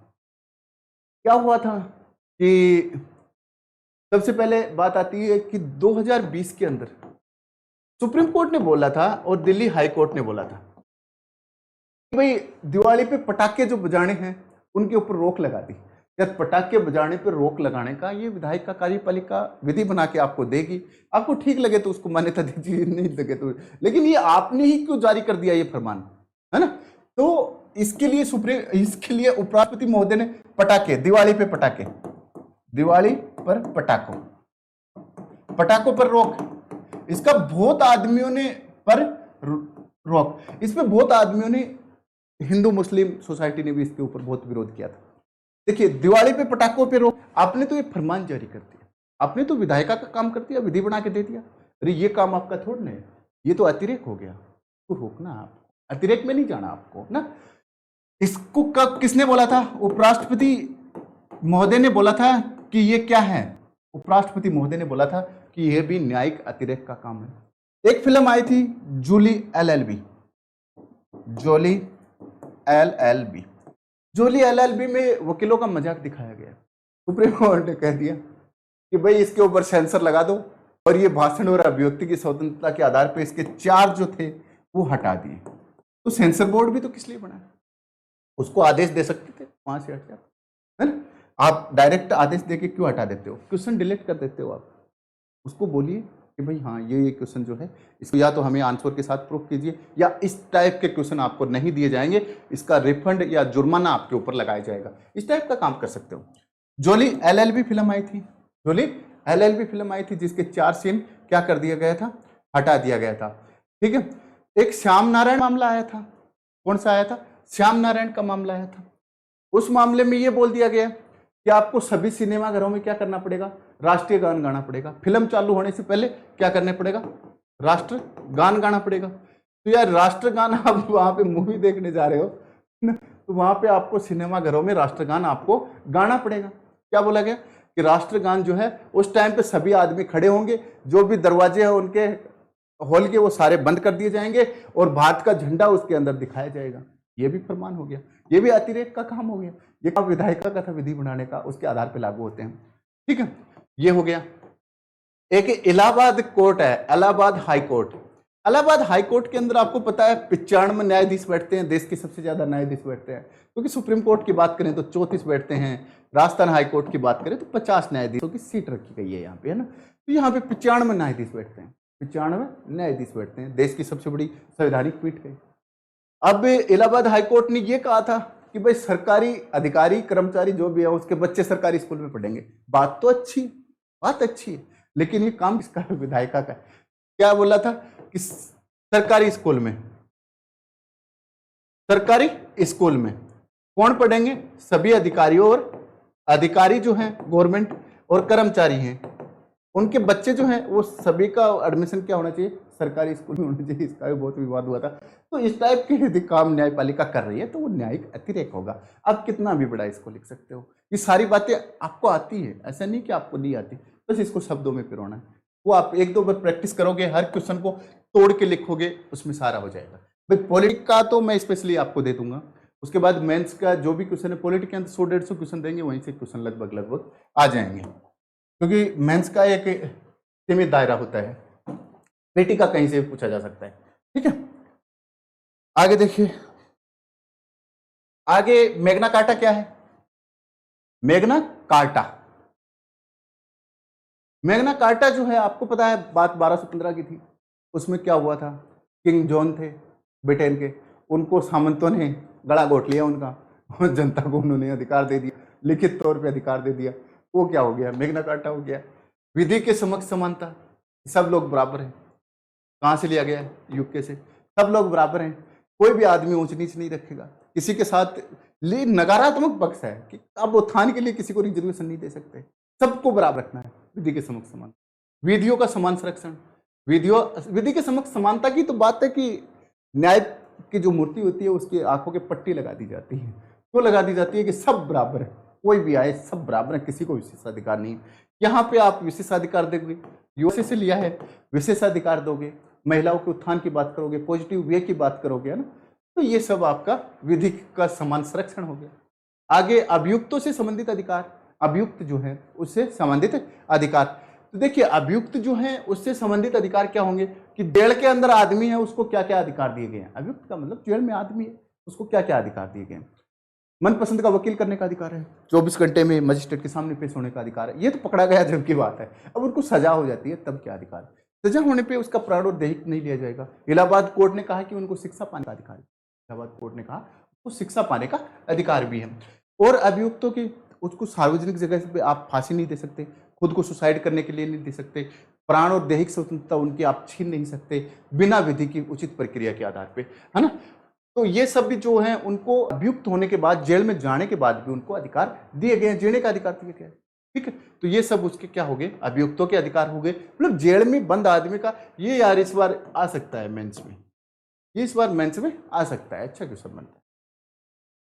क्या हुआ था कि सबसे पहले बात आती है कि 2020 के अंदर सुप्रीम कोर्ट ने बोला था और दिल्ली हाई कोर्ट ने बोला था कि भाई दिवाली पे पटाखे जो बजाने हैं उनके ऊपर रोक लगा दी, या पटाखे बजाने पर रोक लगाने का ये विधायिका कार्यपालिका विधि बना के आपको देगी। आपको ठीक लगे तो उसको मान्यता दीजिए, नहीं लगे तो, लेकिन ये आपने ही क्यों जारी कर दिया ये फरमान, है ना। तो इसके लिए उपराष्ट्रपति महोदय ने पटाखे, दिवाली पे पटाखे, दिवाली पर पटाखों पर रोक, इसका बहुत आदमियों ने पर रोक, इसमें बहुत आदमियों ने, हिंदू मुस्लिम सोसाइटी ने भी इसके ऊपर बहुत विरोध किया था। देखिए, दिवाली पे पटाखों पे रोक, आपने तो ये फरमान जारी कर दिया, आपने तो विधायिका का काम कर दिया, विधि बना के दे दिया। अरे ये काम आपका थोड़ा नहीं है, ये तो अतिरेक हो गया, तो रोकना आप, अतिरेक में नहीं जाना आपको ना। इसको कब किसने बोला था? उपराष्ट्रपति महोदय ने बोला था कि ये क्या है, उपराष्ट्रपति महोदय ने बोला था कि यह भी न्यायिक अतिरेक का काम है। एक फिल्म आई थी जूली LLB, जोली LLB, जोली LLB में वकीलों का मजाक दिखाया गया। सुप्रीम कोर्ट ने कह दिया कि भाई इसके ऊपर सेंसर लगा दो, और ये भाषण और अभिव्यक्ति की स्वतंत्रता के आधार पर इसके 4 जो थे वो हटा दिए। तो सेंसर बोर्ड भी तो किस लिए बना? उसको आदेश दे सकते थे वहां से हट जाओ, है ना। आप डायरेक्ट आदेश देके क्यों हटा देते हो? क्वेश्चन डिलीट कर देते हो आप। उसको बोलिए कि भाई हाँ ये क्वेश्चन जो है इसको या तो हमें आंसर के साथ प्रूफ कीजिए, या इस टाइप के क्वेश्चन आपको नहीं दिए जाएंगे, इसका रिफंड या जुर्माना आपके ऊपर लगाया जाएगा। इस टाइप का काम कर सकते हो। जोली LLB फिल्म आई थी, जोली LLB फिल्म आई थी जिसके 4 सीन क्या कर दिया गया था, हटा दिया गया था। ठीक है। एक श्याम नारायण मामला आया था। कौन सा आया था? श्याम नारायण का मामला आया था। उस मामले में यह बोल दिया गया कि आपको सभी सिनेमा घरों में क्या करना पड़ेगा, राष्ट्रीय गान गाना पड़ेगा। फिल्म चालू होने से पहले क्या करना पड़ेगा, राष्ट्र गान गाना पड़ेगा। तो यार राष्ट्रगान, आप वहां पे मूवी देखने जा रहे हो तो वहां पे आपको सिनेमा घरों में राष्ट्रगान आपको गाना पड़ेगा। क्या बोला गया कि राष्ट्रगान जो है उस टाइम पे सभी आदमी खड़े होंगे, जो भी दरवाजे हैं उनके हॉल के वो सारे बंद कर दिए जाएंगे, और भारत का झंडा उसके अंदर दिखाया जाएगा। ये भी फरमान हो गया, ये भी अतिरेक का काम हो गया। ये काम विधायिका का था विधि बनाने का, उसके आधार पर लागू होते हैं। ठीक है, ये हो गया। एक इलाहाबाद कोर्ट है, Allahabad high court. Allahabad high court के अंदर आपको पता है 95 न्यायाधीश बैठते हैं, देश के सबसे ज्यादा न्यायाधीश बैठते हैं। क्योंकि सुप्रीम कोर्ट की बात करें तो 34 बैठते हैं, राजस्थान हाई कोर्ट की बात करें तो 50 न्यायाधीशों की सीट रखी गई है यहाँ पे, है ना। तो यहाँ पे 95 न्यायाधीश बैठते हैं, 95 न्यायाधीश बैठते हैं, देश की सबसे बड़ी संवैधानिक पीठ है। अब इलाहाबाद हाई कोर्ट ने यह कहा था कि भाई सरकारी अधिकारी कर्मचारी जो भी है उसके बच्चे सरकारी स्कूल में पढ़ेंगे। बात तो अच्छी, बात अच्छी है, लेकिन ये काम किसका है? विधायिका का। क्या बोला था कि सरकारी स्कूल में, सरकारी स्कूल में कौन पढ़ेंगे? सभी अधिकारियों, और अधिकारी जो हैं गवर्नमेंट और कर्मचारी हैं उनके बच्चे जो हैं वो सभी का एडमिशन क्या होना चाहिए? सरकारी स्कूल में होना चाहिए। इसका भी बहुत विवाद हुआ था। तो इस टाइप के यदि काम न्यायपालिका कर रही है तो वो न्यायिक अतिरेक होगा। आप कितना भी बड़ा इसको लिख सकते हो, ये सारी बातें आपको आती है, ऐसा नहीं कि आपको नहीं आती, बस इसको शब्दों में पिरोना है। वो आप 1-2 बार प्रैक्टिस करोगे, हर क्वेश्चन को तोड़ के लिखोगे, उसमें सारा हो जाएगा। भाई पॉलिटिक्स का तो मैं स्पेशली आपको दे दूंगा, उसके बाद मेंस का जो भी क्वेश्चन है पॉलिटिक्स के अंदर 100-150 क्वेश्चन देंगे, वहीं से क्वेश्चन लगभग आ जाएंगे, क्योंकि मेंस का एक सीमित दायरा होता है, बेटी का कहीं से भी पूछा जा सकता है। ठीक है, आगे देखिए। आगे मैग्ना कार्टा क्या है? मैग्ना कार्टा, मैग्ना कार्टा जो है आपको पता है बात 1215 की थी। उसमें क्या हुआ था, किंग जॉन थे ब्रिटेन के, उनको सामंतों ने गला घोट लिया उनका, और जनता को उन्होंने अधिकार दे दिया, लिखित तौर पे अधिकार दे दिया। वो क्या हो गया? मैग्ना कार्टा हो गया। विधि के समक्ष समानता, सब लोग बराबर हैं। कहाँ से लिया गया है? यूके से। सब लोग बराबर हैं, कोई भी आदमी ऊंच नीच नहीं रखेगा, किसी के साथ नकारात्मक पक्ष है कि आप उत्थान के लिए किसी को रिजर्वेशन नहीं दे सकते, सबको बराबर रखना है, विधि के समक्ष समान, विधियों का समान संरक्षण, विधि के समक्ष समानता की तो बात है कि न्याय की जो मूर्ति होती है उसकी आंखों के पट्टी लगा दी जाती है, तो लगा दी जाती है कि सब बराबर है, कोई भी आए सब बराबर है, किसी को विशेषाधिकार नहीं है। यहाँ पे आप विशेषाधिकार दोगे, यूएसए से लिया है, विशेषाधिकार दोगे, महिलाओं के उत्थान की बात करोगे, पॉजिटिव वे की बात करोगे, है ना, तो ये सब आपका विधि का समान संरक्षण हो गया। आगे अभियुक्तों से संबंधित अधिकार, अभियुक्त जो है उससे संबंधित अधिकार, तो देखिए अभियुक्त जो है उससे संबंधित अधिकार क्या होंगे कि जेल के अंदर आदमी है उसको क्या क्या अधिकार दिए गए हैं, अभियुक्त का मतलब जेल में आदमी है उसको क्या क्या अधिकार दिए गए हैं। मनपसंद का वकील करने का अधिकार है, 24 घंटे में मजिस्ट्रेट के सामने पेश होने का अधिकार है, ये तो पकड़ा गया जब की बात है। अब उनको सजा हो जाती है तब क्या अधिकार है, सजा होने पे उसका प्राण और दैहिक नहीं लिया जाएगा। इलाहाबाद कोर्ट ने कहा कि उनको शिक्षा पाने का अधिकार है, इलाहाबाद कोर्ट ने कहा उसको शिक्षा पाने का अधिकार भी है। और अभियुक्तों की उसको सार्वजनिक जगह पे आप फांसी नहीं दे सकते, खुद को सुसाइड करने के लिए नहीं दे सकते, प्राण और दैहिक स्वतंत्रता उनकी आप छीन नहीं सकते बिना विधि की उचित प्रक्रिया के आधार पे, है ना। तो ये सब भी जो है उनको अभियुक्त होने के बाद जेल में जाने के बाद भी उनको अधिकार दिए गए हैं, जीने का अधिकार दिया गया है, ठीक है। तो ये सब उसके क्या हो गए, अभियुक्तों के अधिकार हो गए। मतलब जेल में बंद आदमी का ये यार इस बार आ सकता है मेंस में, ये इस बार मेंस में आ सकता है, अच्छा क्वेश्चन बनता है।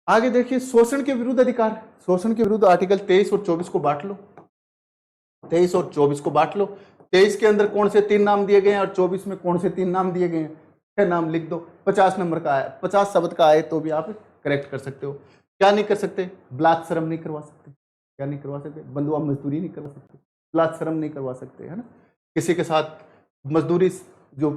आगे देखिए शोषण के विरुद्ध अधिकार, शोषण के विरुद्ध आर्टिकल 23 और 24 को बांट लो, 23 और 24 को बांट लो। 23 के अंदर कौन से 3 नाम दिए गए हैं और 24 में कौन से 3 नाम दिए गए हैं, 6 नाम लिख दो। 50 नंबर का आए, 50 शब्द का आए तो भी आप करेक्ट कर सकते हो। क्या नहीं कर सकते, बलात्श्रम नहीं करवा सकते, क्या नहीं करवा सकते, बंधुआ मजदूरी नहीं करवा सकते, बलात्श्रम नहीं करवा सकते, है ना। किसी के साथ मजदूरी जो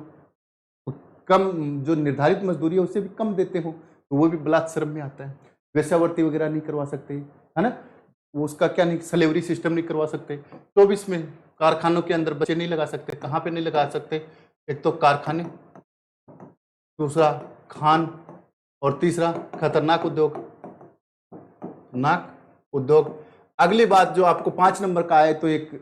कम, जो निर्धारित मजदूरी है उससे भी कम देते हो तो वो भी बलात्श्रम में आता है। वेश्यावृत्ति वगैरह नहीं करवा सकते, है ना, वो उसका क्या नहीं, स्लेवरी सिस्टम नहीं करवा सकते। 24 में कारखानों के अंदर बच्चे नहीं लगा सकते, कहाँ पे नहीं लगा सकते, एक तो कारखाने, दूसरा खान और तीसरा खतरनाक उद्योग, नाक उद्योग। अगली बात जो आपको 5 नंबर का आए तो एक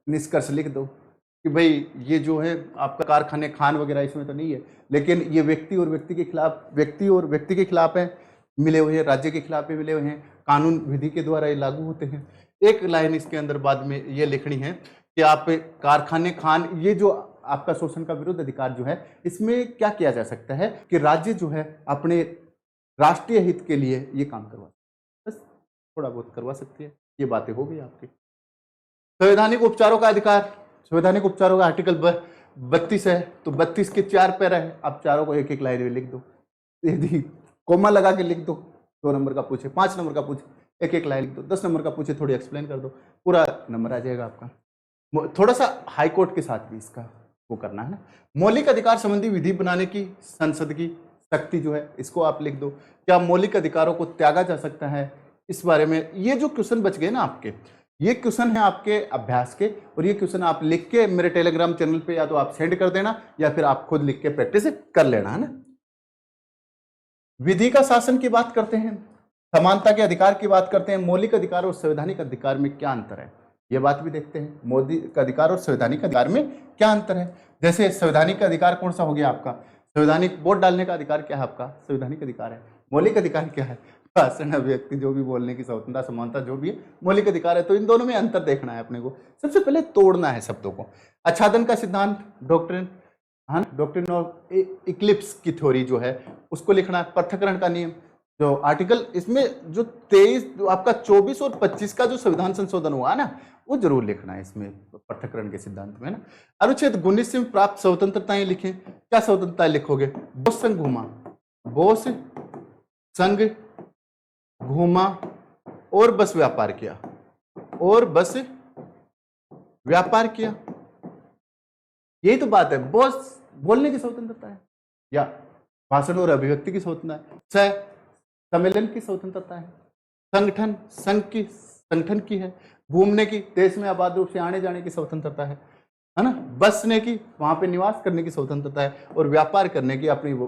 निष्कर्ष लिख दो कि भाई ये जो है आपका कारखाने खान वगैरह इसमें तो नहीं है, लेकिन ये व्यक्ति और व्यक्ति के खिलाफ, व्यक्ति और व्यक्ति के खिलाफ है, मिले हुए हैं, राज्य के खिलाफ भी मिले हुए हैं, कानून विधि के द्वारा ये लागू होते हैं। एक लाइन इसके अंदर बाद में ये लिखनी है कि आप कारखाने खान, ये जो आपका शोषण का विरुद्ध अधिकार जो है इसमें क्या किया जा सकता है कि राज्य जो है अपने राष्ट्रीय हित के लिए ये काम करवा, बस थोड़ा बहुत करवा सकती है। ये बातें हो गई आपकी। संवैधानिक उपचारों का अधिकार, संवैधानिक उपचारों का आर्टिकल 32 है, तो 32 के 4 पैरा है, आप चारों को एक एक लाइन में लिख दो, यदि कोमा लगा के लिख दो, 2 नंबर का पूछे, 5 नंबर का पूछे एक एक लाइन लिख दो, 10 नंबर का पूछे थोड़ी एक्सप्लेन कर दो, पूरा नंबर आ जाएगा आपका। थोड़ा सा हाई कोर्ट के साथ भी इसका वो करना है ना। मौलिक अधिकार संबंधी विधि बनाने की संसद की शक्ति जो है इसको आप लिख दो। क्या मौलिक अधिकारों को त्यागा जा सकता है, इस बारे में ये जो क्वेश्चन बच गए ना आपके, ये क्वेश्चन है आपके अभ्यास के, और ये क्वेश्चन आप लिख के मेरे टेलीग्राम चैनल पे या तो आप सेंड कर देना या फिर आप खुद लिख के प्रैक्टिस कर लेना, है ना। विधि का शासन की बात करते हैं, समानता के अधिकार की बात करते हैं, मौलिक अधिकार और संवैधानिक अधिकार में क्या अंतर है, ये बात भी देखते हैं। मौलिक अधिकार और संवैधानिक अधिकार में क्या अंतर है। जैसे संवैधानिक अधिकार कौन सा हो गया आपका, संवैधानिक वोट डालने का अधिकार क्या है आपका, संवैधानिक अधिकार है। मौलिक अधिकार क्या है, भाषण अभिव्यक्ति जो भी बोलने की स्वतंत्रता समानता जो भी है मौलिक अधिकार है। तो इन दोनों में अंतर देखना है अपने को, सबसे पहले तोड़ना है शब्दों को। आच्छादन का सिद्धांत, डॉक्ट्रिन, हाँ, डॉक्ट्रिन ऑफ इक्लिप्स की थ्योरी जो है उसको लिखना है। पृथक्करण का नियम, जो आर्टिकल इसमें जो 23 आपका 24 और 25 का जो संविधान संशोधन हुआ ना वो जरूर लिखना है इसमें पृथक्करण के सिद्धांत में ना। अनुच्छेद 19 में प्राप्त स्वतंत्रताएं लिखें, क्या स्वतंत्रताएं लिखोगे, बोस संघ घूमा, बोस संघ घूमा और बस व्यापार किया, और बस व्यापार किया, यही तो बात है। बॉस बोलने की स्वतंत्रता है, या भाषण और अभिव्यक्ति की स्वतंत्रता है, सम्मेलन की स्वतंत्रता है, संगठन संघ की संगठन की है, घूमने की, देश में आबाद रूप से आने जाने की स्वतंत्रता है ना, बसने की, वहां पे निवास करने की स्वतंत्रता है, और व्यापार करने की, अपनी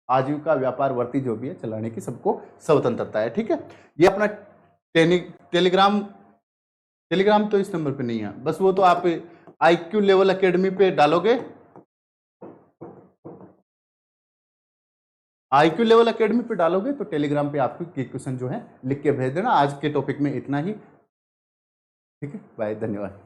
आजीविका व्यापार वर्ती जो भी है चलाने की सबको स्वतंत्रता है। ठीक है, ये अपना टेलीग्राम तो इस नंबर पे नहीं है, बस वो तो आप IQ लेवल एकेडमी पे डालोगे, IQ लेवल एकेडमी पे डालोगे तो टेलीग्राम पे आपको क्वेश्चन जो है लिख के भेज देना। आज के टॉपिक में इतना ही। ठीक है, बाय, धन्यवाद।